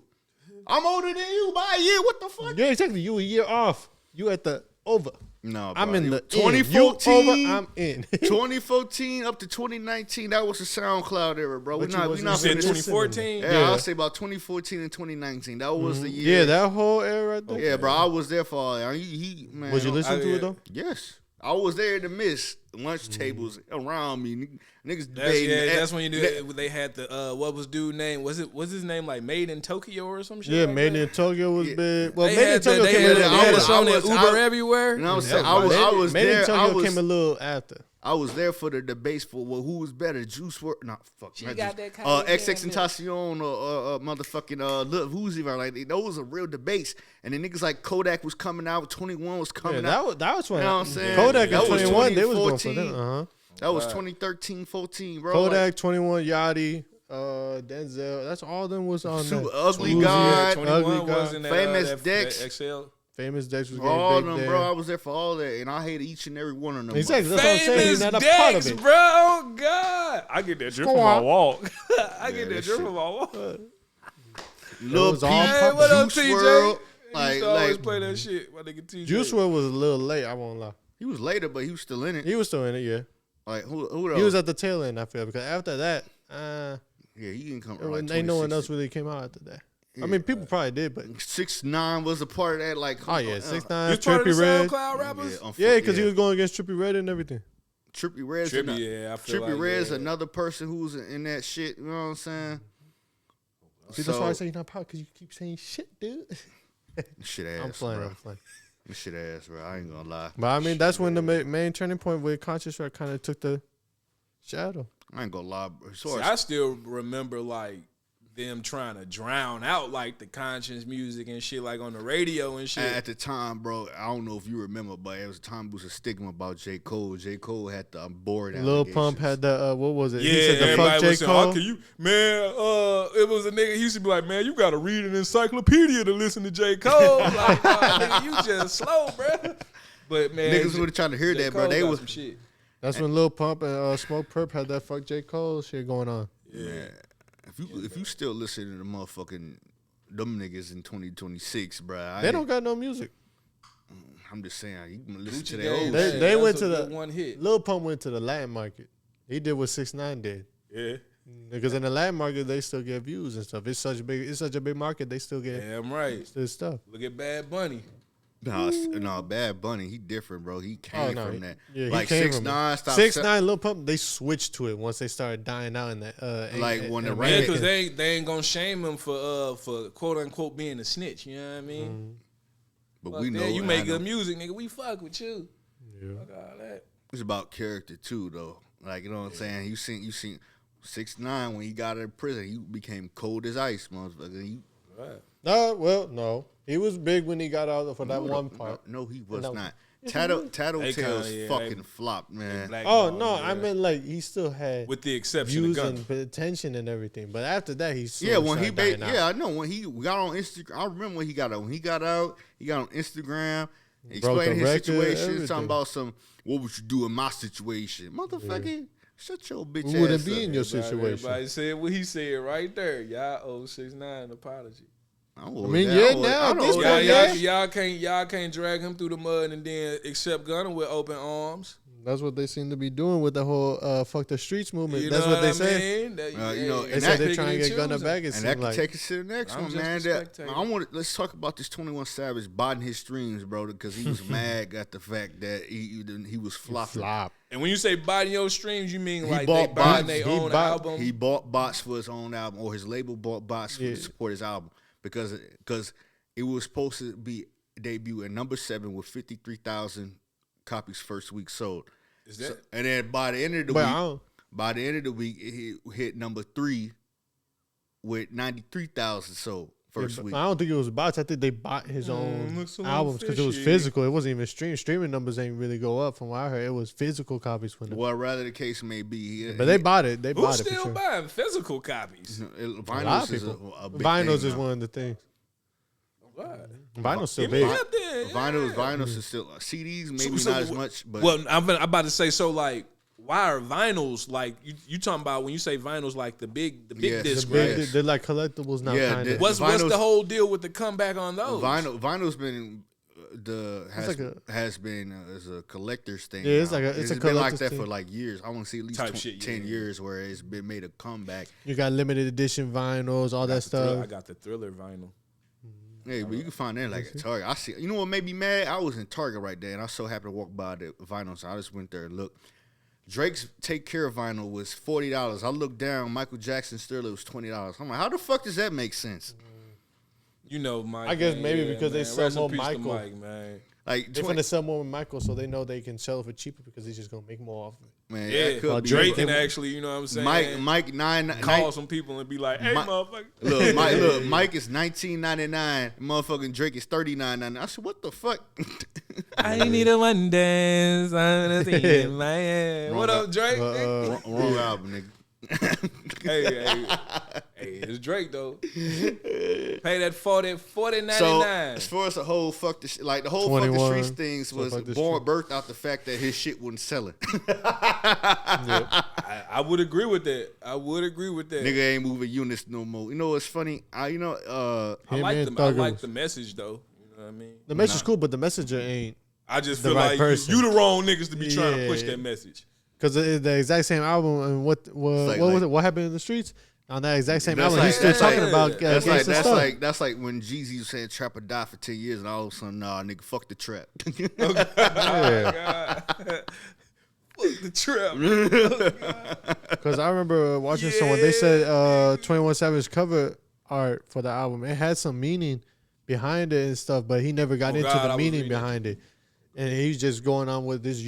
I'm older than you by a year. What the fuck? Yeah, exactly. You a year off. You at the over. No, I'm in the 2014. I'm in 2014 up to 2019. That was the SoundCloud era, bro. We're not. You said 2014. Yeah, I'll say about 2014 and 2019. That was the year. Yeah, that whole era right there. Yeah, bro. I was there for all that. Man, was you listening to it though? Yes. I was there in the midst. Lunch tables around me. Niggas debating. That's when you knew they had the what was dude name? Was his name like Made in Tokyo or some shit? Yeah, like Made that? in Tokyo was big. Well, they Made in Tokyo came a little after. I was Uber everywhere. You know what I'm saying? I was Made there. in Tokyo came a little after. I was there for the debates for who was better, Juice WRLD, XXXTentacion or motherfucking Lil Uzi Vert. Like those are real debates. And the niggas like Kodak was coming out, 21 was coming out. That was when you know what I'm saying? Kodak and 21 they was going for 2014. them. That was 2013, 14, bro. Kodak, 21, Yachty, Denzel. That's all them was on Super that. Ugly God, 21 was in that, Famous that Dex. XL. Famous Dex was all getting of big them, bro. I there. was there for all that, and I hated each and every one of them. Exactly. That's what I'm saying. Famous You're not a part of Dex, it. bro. Oh God, I get that drip from my walk. I get that drip shit. from my walk. Lil was Peep, all Hey, what up, Juice TJ? WRLD. He used to always play that shit. My nigga TJ. Juice WRLD was a little late. I won't lie. he was later, but he was still in it. He was still in it. Yeah. Like who else? He was at the tail end. I feel because after that, yeah, he didn't come. there Like wasn't- ain't no one 2016. else really came out after that. Yeah. I mean, people probably did, but 6ix9ine was a part of that. Like, oh yeah, 6ix9ine, You part of the Trippie Red. SoundCloud rappers? Yeah, because he was going against Trippie Red and everything. Trippie Red's Trippie, yeah, I feel Trippie like, Red's yeah. another person who's in that shit. You know what I'm saying? See, that's why I say you're not proud because you keep saying shit, dude. Shit ass, I'm playing. bro. I'm playing. Shit ass, bro. I ain't gonna lie. But I mean, that's when the main turning point where conscious rap kind of took the shadow. I ain't gonna lie. Bro. See, I still remember like them trying to drown out like the conscious music and shit like on the radio and shit. At the time, bro, I don't know if you remember, but it was a time there was a stigma about J. Cole. J. Cole had the board. Lil Pump had the what was it? Yeah, He said the everybody fuck J. was saying, Cole. "Oh, can you, man?" It was a nigga. He used to be like, "Man, you got to read an encyclopedia to listen to J. Cole." Like, nah, nigga, you just slow, bro. But man, Niggas were trying to hear J. that, bro. Cole They got was some shit. That's when Lil Pump and Smoke Perp had that fuck J. Cole shit going on. Yeah. If you still listening to motherfucking them niggas in 2026, bro, They don't got no music. I'm just saying, you can listen Gucci to Gang, that old They- shit. they that's went a to good the- one hit. Lil Pump went to the Latin market. He did what 6ix9ine did. Yeah, Because in the Latin market, they still get views and stuff. It's such a big market. They still get damn right. this stuff. Look at Bad Bunny. No, Bad Bunny, he different, bro. He came from that. Yeah, like he came 6ix9ine stopped. 6ix9ine, Lil Pump, they switched to it once they started dying out in that. Like, when the Yeah, Right. because they ain't gonna shame him for quote unquote being a snitch. You know what I mean? But Fuck we that. know you I make know. good music, nigga. We fuck with you. Yeah. Fuck all that. It's about character too, though. Like, you know what I'm saying? You seen 6ix9ine when he got out of prison, he became cold as ice, motherfucker. Right. No. He was big when he got out for that one part. No, he was No. not. Akon, Tattletales yeah, fucking flopped, man. Black Oh Ball, no, yeah. I meant like he still had with the exception views of and Gunna. attention and everything. But after that, he Yeah, when he started dying out. yeah, I know when he got on Instagram. I remember when he got out. When he got out, he got on Instagram, Broke explaining the his record, situation, everything. talking about what would you do in my situation, motherfucker. Shut your bitch We ass wouldn't be up. in your situation. Everybody said what he said right there. Y'all owe 6ix9ine an apology. I mean, yeah, now at this point, Y'all can't drag him through the mud and then accept Gunna with open arms. That's what they seem to be doing with the whole "fuck the streets" movement. You That's know what they I say. mean? That- You know, They and said that- they're trying to get picking and Gunna choosing. back. It And seemed that can like take us to the next I'm one, just man. a That spectator. let's talk about this 21 Savage botting his streams, bro, because he was mad at the fact that he was flopping. flop. And when you say buying your streams, you mean He like they bought buying bots. their He own bought- album? He bought bots for his own album, or his label bought bots to support his album because it was supposed to be debut at number 7 with 53,000 copies first week sold. Is that? And then by the end of the But I week, don't- it hit number 3 with 93,000 sold first week. I don't think it was bots. I think they bought his own looks a little albums because it was fishy. physical. It wasn't even streaming. Streaming numbers ain't really go up from what I heard. It was physical copies for them. Well, rather the case may be, But they bought it. They Who's bought it for still sure. buying physical copies? A lot Vinyls of is people. a big Vinyls thing is now. one of the things. What? Vinyls still Give me big. that then. Vinyls is still CDs, maybe So not as much, but well, I'm about to say so. Like, why are vinyls like you talking about when you say vinyls like the big Yes, disc? the big Right? disc. They're like collectibles now. Yeah, kind the- of. What's vinyls- the whole deal with the comeback on those? vinyl's been has been as a collector's thing. Yeah, it's now. like it's a been like collector's that thing. for like years. I want to see at least Type shit, 10 yeah. years where it's been made a comeback. You got limited edition vinyls, all that I stuff. got the Thriller vinyl. Hey, but you can find that like at Target. I see. You know what made me mad? I was in Target right there, and I so happened to walk by the vinyl, so I just went there and looked. Drake's Take Care vinyl was $40. I looked down. Michael Jackson's Thriller was $20. I'm like, how the fuck does that make sense? You know, Mike. I guess man, maybe yeah, because they man. sell Rest in more peace to Michael. Mike, man. Like, They're going to sell more with Michael, so they know they can sell it for cheaper because he's just going to make more off of it. man, Yeah, that could be. Drake They- can actually, you know what I'm saying? Mike call some people and be like, "Hey, Mike- motherfucker." Mike is $19.99. Motherfucking Drake is $39.99. I said, what the fuck? I need a one dance. I'm gonna see in my head. What up, Drake? Wrong album, nigga. hey, it's Drake though. Pay that 40.99. So as far as the whole fuck the shit, like the whole fuck the streets things was birthed out the fact that his shit wasn't selling. I would agree with that. Nigga ain't moving units no more. You know what's funny? I like the message though. You know what I mean? The message is cool, but the messenger ain't. I just feel like you the wrong niggas to be trying to push that message. Because the exact same album and what was it? What happened in the streets? On that exact same album, he's still talking about stuff. That's like when Jeezy was saying trap or die for 10 years, and all of a sudden, nah, nigga, fuck the trap. Fuck the trap. Because I remember watching someone, they said 21 Savage cover art for the album. It had some meaning behind it and stuff, but he never got into the meaning behind it. And he's just going on with this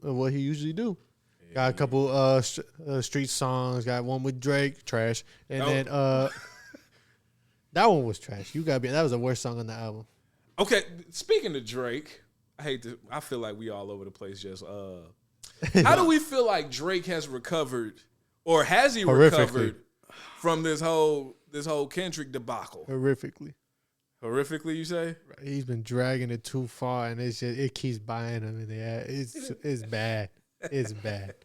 what he usually do. Got a couple street songs. Got one with Drake, trash, and then that one was trash. That was the worst song on the album. Okay, speaking of Drake, I feel like we all over the place. Just how do we feel like Drake has recovered, or has he recovered from this whole Kendrick debacle? Horrifically, you say? He's been dragging it too far, and it keeps buying him in the ass. It's bad. It's bad.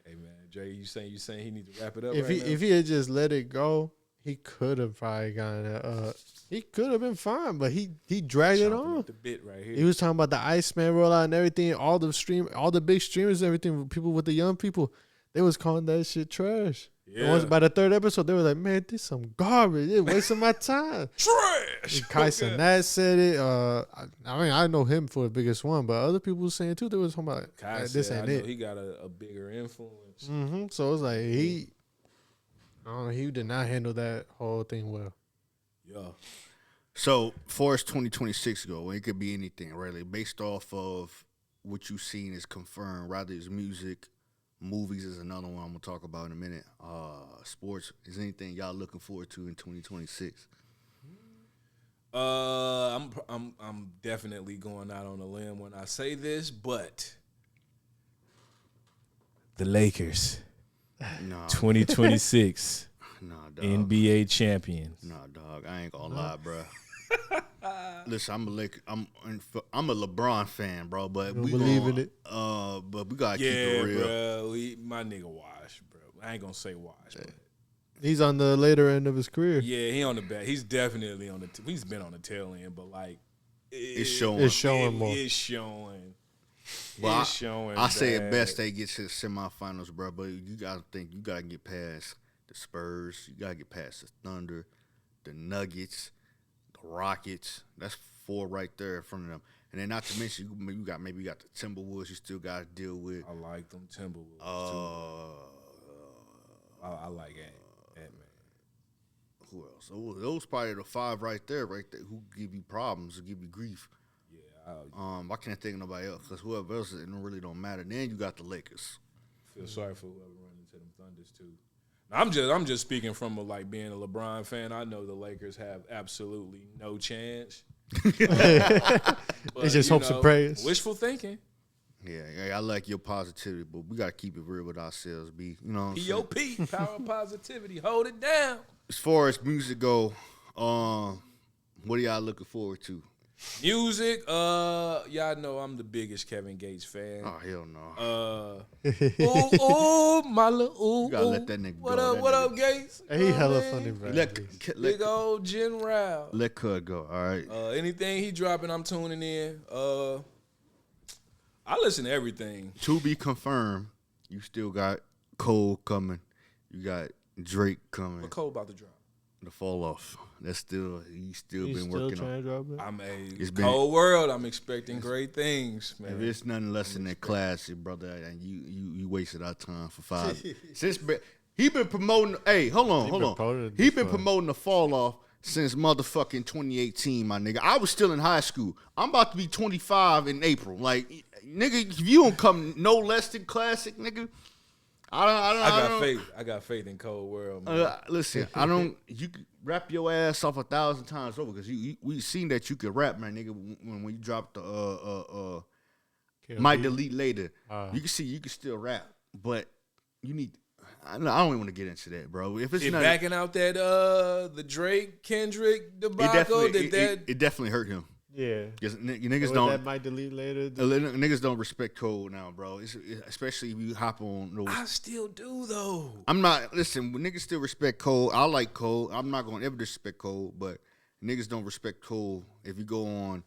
Hey man, Dre, you saying he needs to wrap it up? If he had just let it go, he could have probably gotten he could have been fine, but he dragged it on. The bit right here. He was talking about the Iceman rollout and everything, all the big streamers, everything. People with the young people, they was calling that shit trash. Yeah. Once by the third episode, they were like, "Man, this some garbage. It's wasting my time." Trash. Kai Cenat said it. I mean, I know him for the biggest one, but other people were saying too. They was talking about this ain't it. He got a bigger influence. Mm-hmm. So it was like I don't know. He did not handle that whole thing well. Yeah. So, far as 2026 go, it could be anything, really, based off of what you've seen is confirmed. Rather it's music. Movies is another one I'm gonna talk about in a minute. Sports is anything y'all looking forward to in 2026? I'm definitely going out on a limb when I say this, but the Lakers, 2026, NBA champions. Nah, dog, I ain't gonna lie, bro. Listen, I'm a LeBron fan, bro, but we believe in it. But we gotta keep it real. Bro, my nigga Wash, bro. I ain't gonna say Wash, but he's on the later end of his career. Yeah, he on the back. He's definitely on the. He's been on the tail end, but like it's showing. It's showing more. It's showing. Well, it's showing. I say at best they get to the semifinals, bro. But you gotta get past the Spurs. You gotta get past the Thunder, the Nuggets, the Rockets. That's 4 right there in front of them. And then not to mention you got the Timberwolves you still got to deal with. I like them Timberwolves too. I like that man. Who else? Those probably the 5 right there who give you problems, who give you grief. Yeah. I can't think of nobody else because whoever else it really don't matter. Then you got the Lakers. Feel sorry for whoever run into them Thunders too. I'm just speaking from being a LeBron fan. I know the Lakers have absolutely no chance. It's just hopes and prayers. Wishful thinking. Yeah, I like your positivity, but we gotta keep it real with ourselves. You know what I'm POP, power of positivity. Hold it down. As far as music go, what are y'all looking forward to? Music, y'all know I'm the biggest Kevin Gates fan. Oh hell no. My little you gotta let that nigga go. What up, Gates? He hella funny, bro. Big old General. Let Cud go. All right. Anything he dropping, I'm tuning in. I listen to everything. To be confirmed, you still got Cole coming. You got Drake coming. What Cole about to drop? The Fall Off. He's still been working on. I'm cold world. I'm expecting great things, man. If it's nothing less than that classic, brother, and you wasted our time for 5. He been promoting. Hey, hold on. He been promoting the Fall Off since motherfucking 2018, my nigga. I was still in high school. I'm about to be 25 in April. Like, nigga, if you don't come no less than classic, nigga. I got faith in cold world, man. Listen, you could rap your ass off 1,000 times over because we seen that you could rap, man, nigga. When you drop the might delete later, you can still rap, but you need. I don't even want to get into that, bro. If it's not backing out that the Drake Kendrick debacle, it definitely hurt him. Yeah, because niggas don't. That might delete later. Niggas don't respect Cole now, bro. Especially if you hop on those. I still do though. I'm not. Listen, niggas still respect Cole. I like Cole. I'm not gonna ever disrespect Cole, but niggas don't respect Cole. If you go on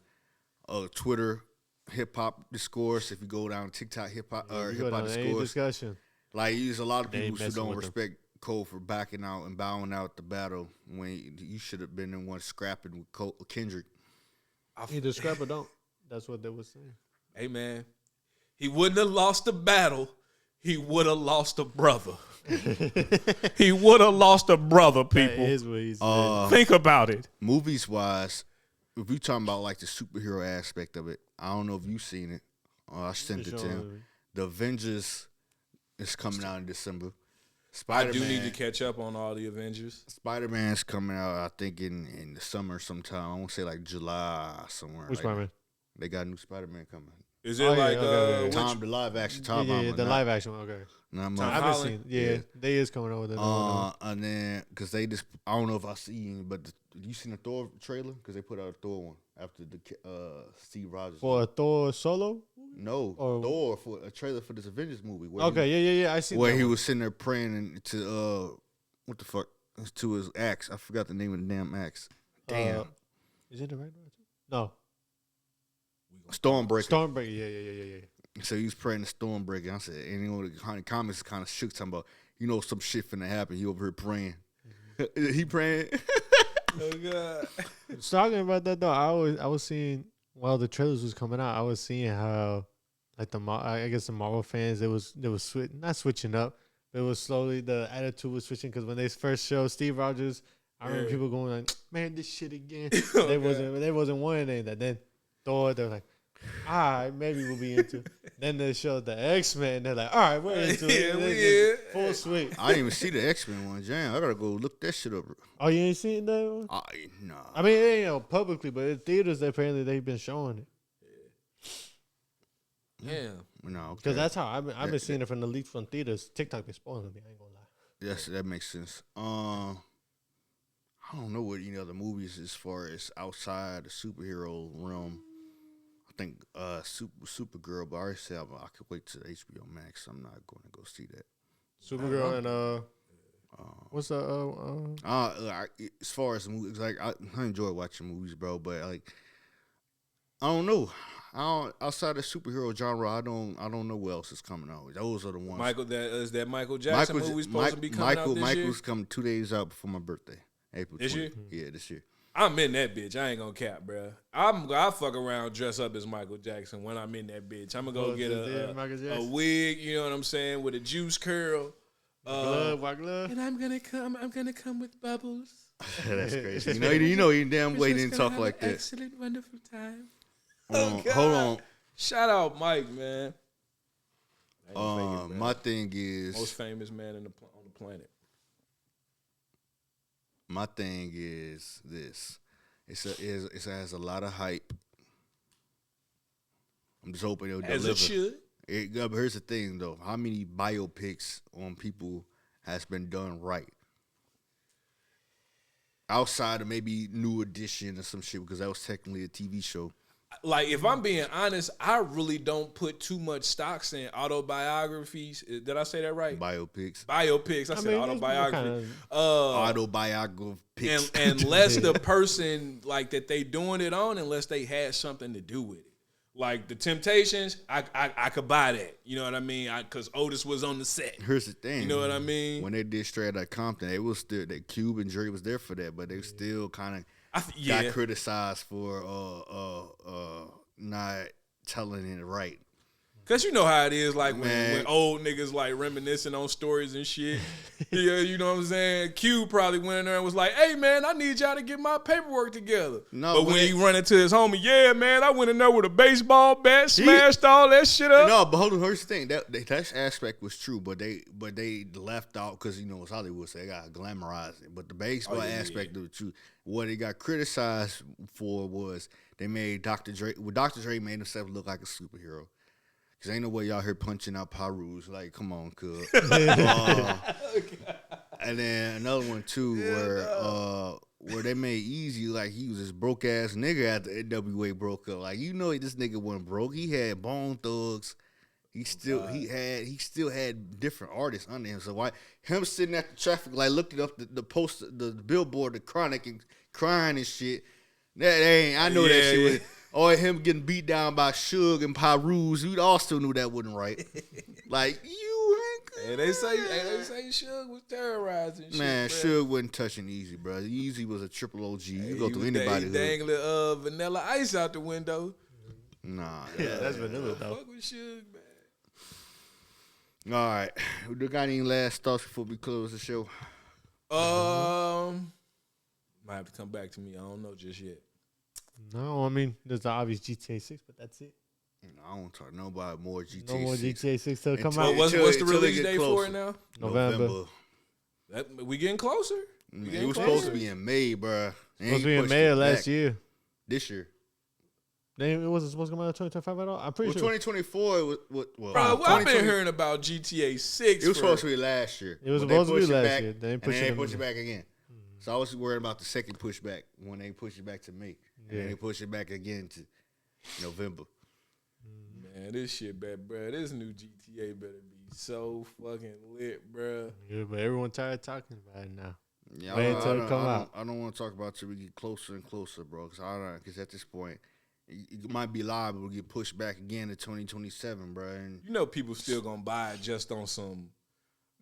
Twitter, hip hop discourse. If you go down TikTok, hip hop discourse. Discussion. Like, there's a lot of people who don't respect Cole for backing out and bowing out the battle when you should have been the one scrapping with Kendrick. Either scrap or don't. That's what they were saying. Hey, man. He wouldn't have lost the battle. He would have lost a brother. He would have lost a brother, people. That is what he said. Think about it. Movies-wise, if you talking about, like, the superhero aspect of it, I don't know if you've seen it. I sent it to him. The Avengers is coming out in December. I do need to catch up on all the Avengers. Spider-Man's coming out, I think, in the summer sometime. I want to say like July somewhere. Which Spider-Man? They got a new Spider-Man coming. Is it the live action Tom Holland? Yeah, the live action one. Okay. No, I haven't seen. Yeah, they is coming out with it. And then because they just, I don't know if I seen, but you seen the Thor trailer? Because they put out a Thor one after the Steve Rogers. For a Thor solo? No, Thor for a trailer for this Avengers movie. Yeah. I seen where that he one. was sitting there praying to what the fuck, to his axe. I forgot the name of the damn axe. Damn. Is it the right one? No. Stormbreaker. Stormbreaker. Yeah. So he was praying to Stormbreaker. I said, and you know, the comics kind of shook talking about, you know, some shit finna happen. He over here praying. He praying. Oh God. Talking about that though, I was seeing while the trailers was coming out, I was seeing how like I guess the Marvel fans they was not switching up, but it was slowly the attitude was switching because when they first showed Steve Rogers, I remember people going like, man, this shit again. They wasn't wanting that. Then Thor, they were like, all right, maybe we'll be into it. Then they showed the X-Men. They're like, all right, we're into it. Full sweep. I didn't even see the X-Men one. Damn, I got to go look that shit up. Oh, you ain't seen that one? No. I mean, it ain't publicly, but in theaters, apparently they've been showing it. Yeah. No. Because that's how I've been seeing it from the leaks from theaters. TikTok been spoiling me. I ain't gonna lie. Yes, that makes sense. I don't know what any other movies as far as outside the superhero realm. I think Supergirl, but I already said I could wait till HBO Max. I'm not going to go see that. Supergirl and what's the as far as movies, like I enjoy watching movies, bro. But like, I don't know. Outside the superhero genre, I don't know what else is coming out. Those are the ones. That Michael Jackson movie supposed to be coming out this year? Michael's coming 2 days out before my birthday, April 20th. This year? Yeah, this year. I'm in that bitch. I ain't gonna cap, bro. I fuck around, dress up as Michael Jackson when I'm in that bitch. I'm gonna go get a wig, you know what I'm saying, with a juice curl. White glove. And I'm gonna come with bubbles. That's crazy. You know, he damn way didn't talk like that. Excellent, wonderful time. Hold on. Shout out Mike, man. My thing is most famous man on the planet. My thing is this. It has a lot of hype. I'm just hoping it'll deliver. As it should. Here's the thing, though. How many biopics on people has been done right? Outside of maybe New Edition or some shit, because that was technically a TV show. Like, if I'm being honest, I really don't put too much stocks in autobiographies. Did I say that right? Biopics. I said autobiography. Autobiographics. Unless the person, like, that they doing it on, unless they had something to do with it. Like, the Temptations, I could buy that. You know what I mean? Because Otis was on the set. Here's the thing. You know what I mean? When they did Straight Outta Compton, they was still, that Cube and Dre was there for that, but they still kind of got criticized for not telling it right. Cause you know how it is, like when old niggas like reminiscing on stories and shit. Yeah, you know what I'm saying? Q probably went in there and was like, "Hey man, I need y'all to get my paperwork together." No, but when he run into his homie, yeah man, I went in there with a baseball bat, smashed all that shit up. No, but hold on, here's the thing. That aspect was true, but they left out because you know it's Hollywood, so they got glamorized it. But the baseball aspect of the truth, what it got criticized for was they made Dr. Dre. Well, Dr. Dre made himself look like a superhero. Cause ain't no way y'all here punching out Pirus. Like, come on, cuz. And then another one too, where they made Easy like he was this broke ass nigga after NWA broke up. Like, you know, this nigga wasn't broke. He had Bone Thugs. He still had different artists under him. So why him sitting at the traffic light looking up the poster, the billboard, the Chronic, and crying and shit. That ain't. I know that shit was. Or him getting beat down by Suge and Pirus. We all still knew that wasn't right. Like, you ain't good. And they say Suge was terrorizing. Man, shit, Suge wasn't touching Easy, bro. Easy was a triple OG. You go through anybody. He dangling Vanilla Ice out the window. Nah. Yeah, that's Vanilla though. Fuck with Suge, man. All right. We got any last thoughts before we close the show? Might have to come back to me. I don't know just yet. No, I mean, there's the obvious GTA 6, but that's it. I don't talk nobody more GTA 6. No more GTA 6 till come out. What's the release date for it now? November. We getting closer. It was supposed to be in May, bro. Supposed to be in May last year. This year. It wasn't supposed to come out in 2025 at all? I'm pretty sure. 2024, it was, bro, I've been hearing about GTA 6. It was supposed to be last year. It was supposed to be last year. They pushed it back again. So I was worried about the second pushback when they pushed it back to May. And then they pushed it back again to November. Man, this shit bad, bro. This new GTA better be so fucking lit, bro. Yeah, but everyone tired talking about it now. Yeah, Wait until it come out. I don't want to talk about it till we get closer and closer, bro. Because at this point, it might be live, but we'll get pushed back again to 2027, bro. And you know people still going to buy it just on some,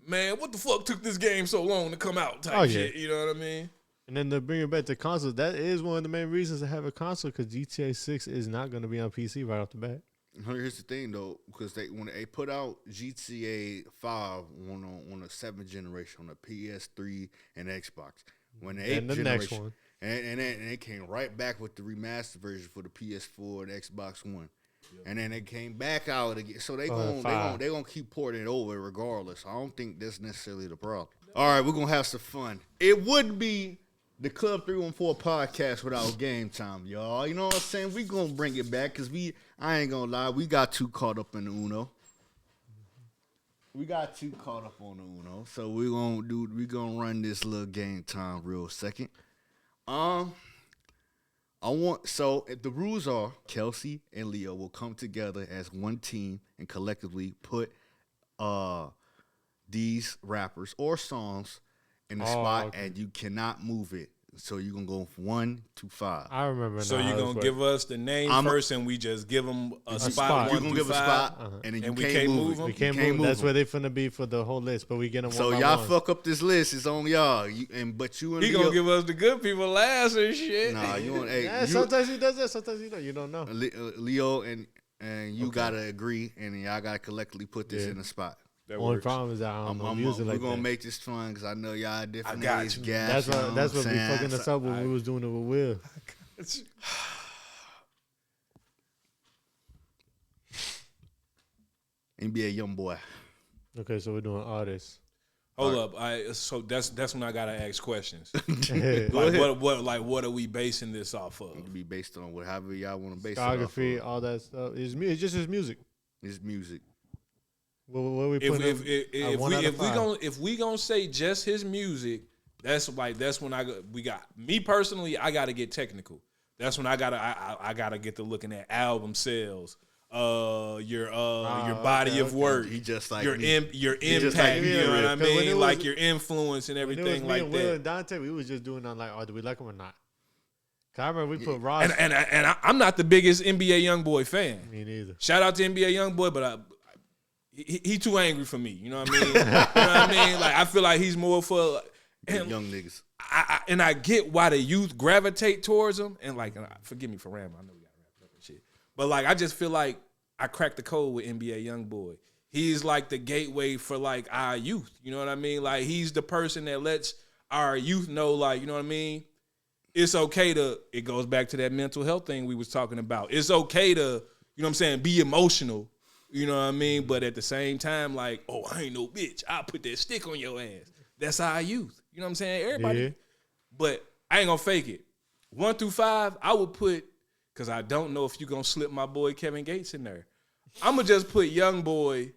man, what the fuck took this game so long to come out type shit. You know what I mean? And then to bring it back to consoles, that is one of the main reasons to have a console, because GTA 6 is not going to be on PC right off the bat. Here's the thing, though, because when they put out GTA 5 on the 7th generation, on the PS3 and Xbox, when the 8th generation, next one. And it came right back with the remastered version for the PS4 and Xbox One. Yep. And then they came back out again. So they gonna keep porting it over regardless. I don't think that's necessarily the problem. All right, we're going to have some fun. It wouldn't be the Club 314 podcast without game time, y'all. You know what I'm saying? We going to bring it back because I ain't going to lie, we got too caught up in the Uno. We got too caught up on the Uno. So we're going to run this little game time real second. If the rules are, Kelsey and Leo will come together as one team and collectively put these rappers or songs in the spot, and you cannot move it. So you're going to go from 1 to 5. I remember. So you're going to give us the name first, and we just give them a spot. You're going to give a spot, and then you can't move them. We can't move. That's where they're finna be for the whole list, but we get them so one by y'all one. fuck up this list. It's on y'all. But you and he Leo, going to give us the good people last and shit. Nah, you want sometimes he does that. Sometimes he don't. You don't know. Leo and you got to agree, and y'all got to collectively put this in the spot. Only problem is that I don't know music like that. We're going to make this fun because I know y'all different age gaps. That's what be fucking us up when we was doing it with Will. NBA young boy. Okay, so we're doing artists. Hold up. So that's when I got to ask questions. What are we basing this off of? It can be based on whatever y'all want to base it off of. All that stuff. It's just his music. It's music. What we if we gonna say just his music, that's when we got me personally. I gotta get technical. That's when I gotta get to looking at album sales, your body of work, he just like your impact. You know what I mean? Like your influence and everything like that. Will and Dante, we was just doing on like, do we like him or not? Cause I remember we put Ross. And I'm not the biggest NBA YoungBoy fan. Me neither. Shout out to NBA YoungBoy, but he too angry for me. You know what I mean? You know what I mean? Like I feel like he's more for young niggas. I get why the youth gravitate towards him. And like, forgive me for rambling. I know we got to wrap it up and shit. But like, I just feel like I cracked the code with NBA YoungBoy. He's like the gateway for like our youth. You know what I mean? Like he's the person that lets our youth know, like, you know what I mean? It's okay it goes back to that mental health thing we was talking about. It's okay to, you know what I'm saying, be emotional. You know what I mean? But at the same time, like, oh, I ain't no bitch. I'll put that stick on your ass. That's our youth. You know what I'm saying? Everybody. Yeah. But I ain't going to fake it. 1 through 5, I would put, because I don't know if you're going to slip my boy Kevin Gates in there. I'm gonna just put Young Boy.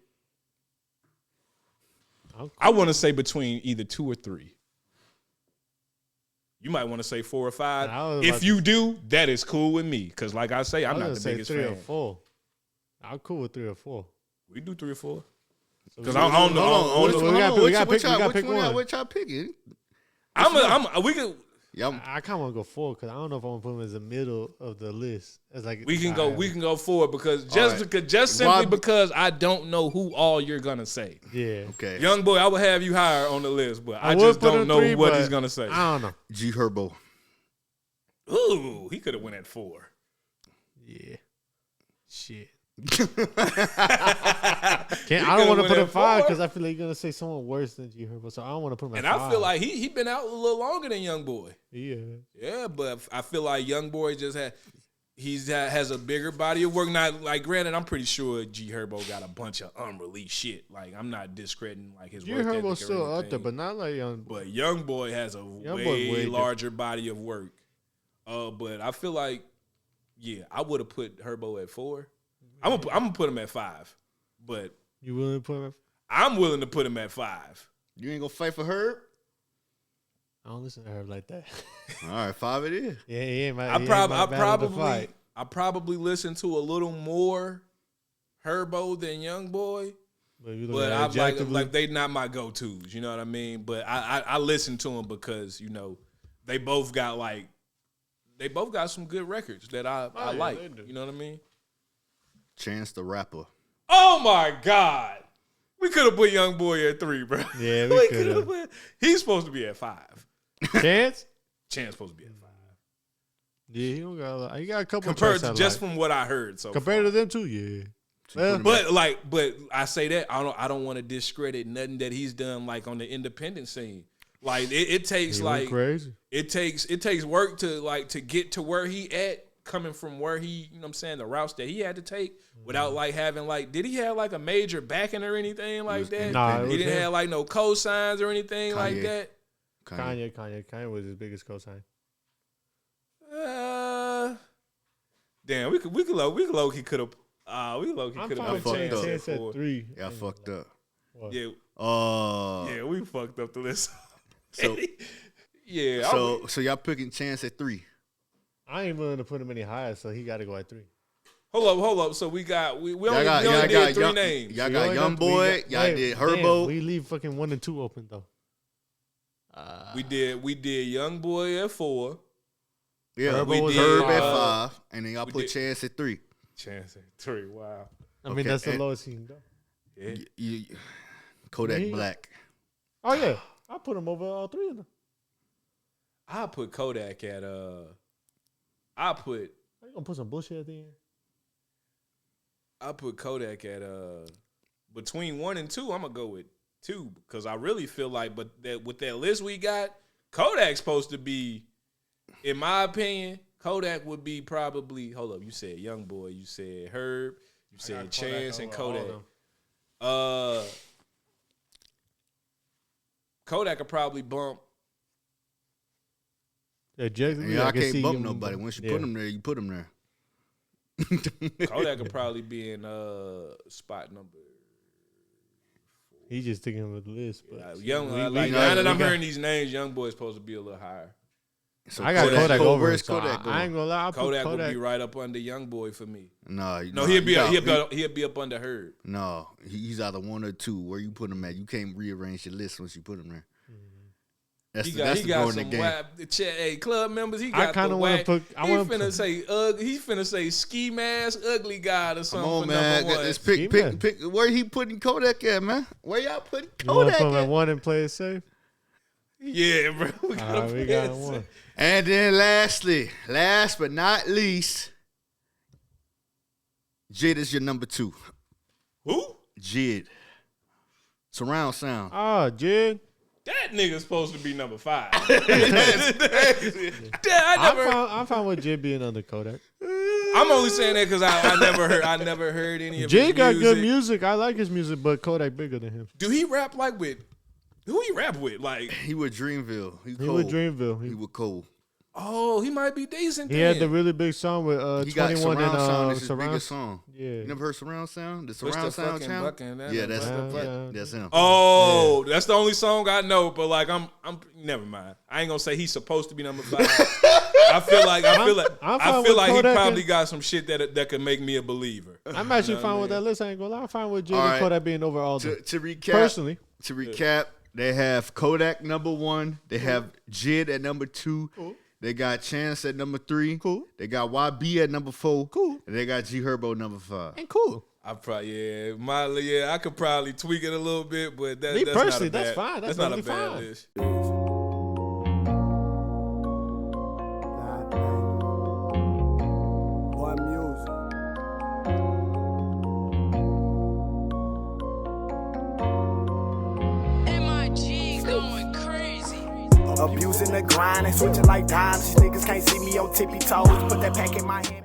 Cool. I want to say between either 2 or 3. You might want to say 4 or 5. If you do, that is cool with me. Because like I say, I'm not the biggest 3 fan. or 4. I'm cool with 3 or 4. We do 3 or 4. Because I don't know. We got to pick one. What y'all picking? We could. I kind of want to go 4 because I don't know if I want to put him as the middle of the list. As like we can go forward because because I don't know who all you're gonna say. Yeah. Okay. Young Boy, I would have you higher on the list, but I just don't know what he's gonna say. I don't know. G Herbo. Ooh, he could have went at 4. Yeah. Shit. I don't want to put him 5 because I feel like you're gonna say someone worse than G Herbo, so I don't want to put him at 5. And I feel like he been out a little longer than Young Boy. Yeah, but I feel like Young Boy just has a bigger body of work. Not like, granted, I'm pretty sure G Herbo got a bunch of unreleased shit. Like, I'm not discrediting like his G work ethic Herbo's or still anything, up there, but not like Young. But Young Boy has a way larger body of work. But I feel like, I would have put Herbo at 4. I'm gonna put him at 5, but you willing to put him? I'm willing to put him at 5. You ain't gonna fight for Herb? I don't listen to Herb like that. All right, 5 it is. Yeah. I probably listen to a little more Herbo than Young Boy, but I'm like they not my go-tos. You know what I mean? But I listen to them because they both got some good records that I like. You know what I mean? Chance the Rapper. Oh my God. We could have put Young Boy at 3, bro. Yeah, we could have. He's supposed to be at 5. Chance supposed to be at 5. Yeah, he don't got a lot. He got a couple compared to just from what I heard. So compared to them too, yeah. But I say that I don't want to discredit nothing that he's done like on the independent scene. Like it takes crazy. It takes work to get to where he at. Coming from where he, the routes that he had to take without having did he have a major backing or anything like that? Nah, he didn't have no cosigns or anything like that. Kanye was his biggest cosign. Damn, we low key could have. We low key could have put Chance at 3. Yeah, I fucked up. What? Yeah. Yeah, we fucked up the list. So yeah. So y'all picking Chance at 3. I ain't willing to put him any higher, so he got to go at 3. Hold up. So we only did 3 names. Y'all got Young Boy. Y'all did Herbo. We leave fucking 1 and 2 open though. We did Young Boy at 4. Yeah, we did Herb at 5, and then y'all put Chance at 3. Chance at 3. Wow. I mean that's the lowest he can go. Yeah. Kodak Black. Oh yeah, I put him over all 3 of them. I put Kodak at Are you gonna put some bullshit at the end? I put Kodak at between 1 and 2. I'm gonna go with 2 because I really feel like, with that list we got, Kodak's supposed to be, in my opinion, Kodak would be probably. Hold up, you said Young Boy, you said Herb, you said Chance and Kodak. Kodak could probably bump. Yeah, I can't bump nobody. Once you put him there, you put him there. Kodak could probably be in spot number 4. He's just sticking with the list. But now that I'm hearing these names, Young Boy's supposed to be a little higher. So I got Kodak over. Where's Kodak going? I ain't gonna lie. Kodak would be right up under Young Boy for me. No, he'd be up under Herb. No, he's either 1 or 2. Where you put him at? You can't rearrange your list once you put him there. That's he got some whack. Hey, club members, he got the whack. He's finna say ski mask, ugly guy or something. Come on, man. Let's pick. Where he putting Kodak at, man? Where y'all putting Kodak you want to put him at 1 and play it safe? Yeah, bro. We got 1. And then last but not least, Jid is your number 2. Who? Jid. Surround sound. Oh, Jid. That nigga's supposed to be number 5. I'm fine with Jid being under Kodak. I'm only saying that because I never heard any of his music. Jid got good music. I like his music, but Kodak bigger than him. Do he rap who he rap with? Like he with Dreamville. He with Dreamville. He with Cole. Oh, he might be decent. He had the really big song with 21 and sound. This is his Surround. biggest song. Yeah. You never heard Surround Sound? The Push Surround the Sound fucking channel? bucket, Yeah, that's him. Oh, that's the only song I know. But like, I'm never mind. I ain't gonna say he's supposed to be number 5. I feel like he probably got some shit that could make me a believer. I'm actually fine with that list. I ain't gonna lie. I'm fine with Jid and Kodak being over all day. To recap, personally. To recap, they have Kodak number 1. They have Jid at number 2. Cool. They got Chance at number 3. Cool. They got YB at number 4. Cool. And they got G Herbo number 5. And cool. I could probably tweak it a little bit, but that's personally, not a bad, that's fine. That's not a totally bad fine. list. Boy, music. MIG going crazy. Abusing the grind and switching like dimes. These niggas can't see me on tippy toes. Put that pack in my hand.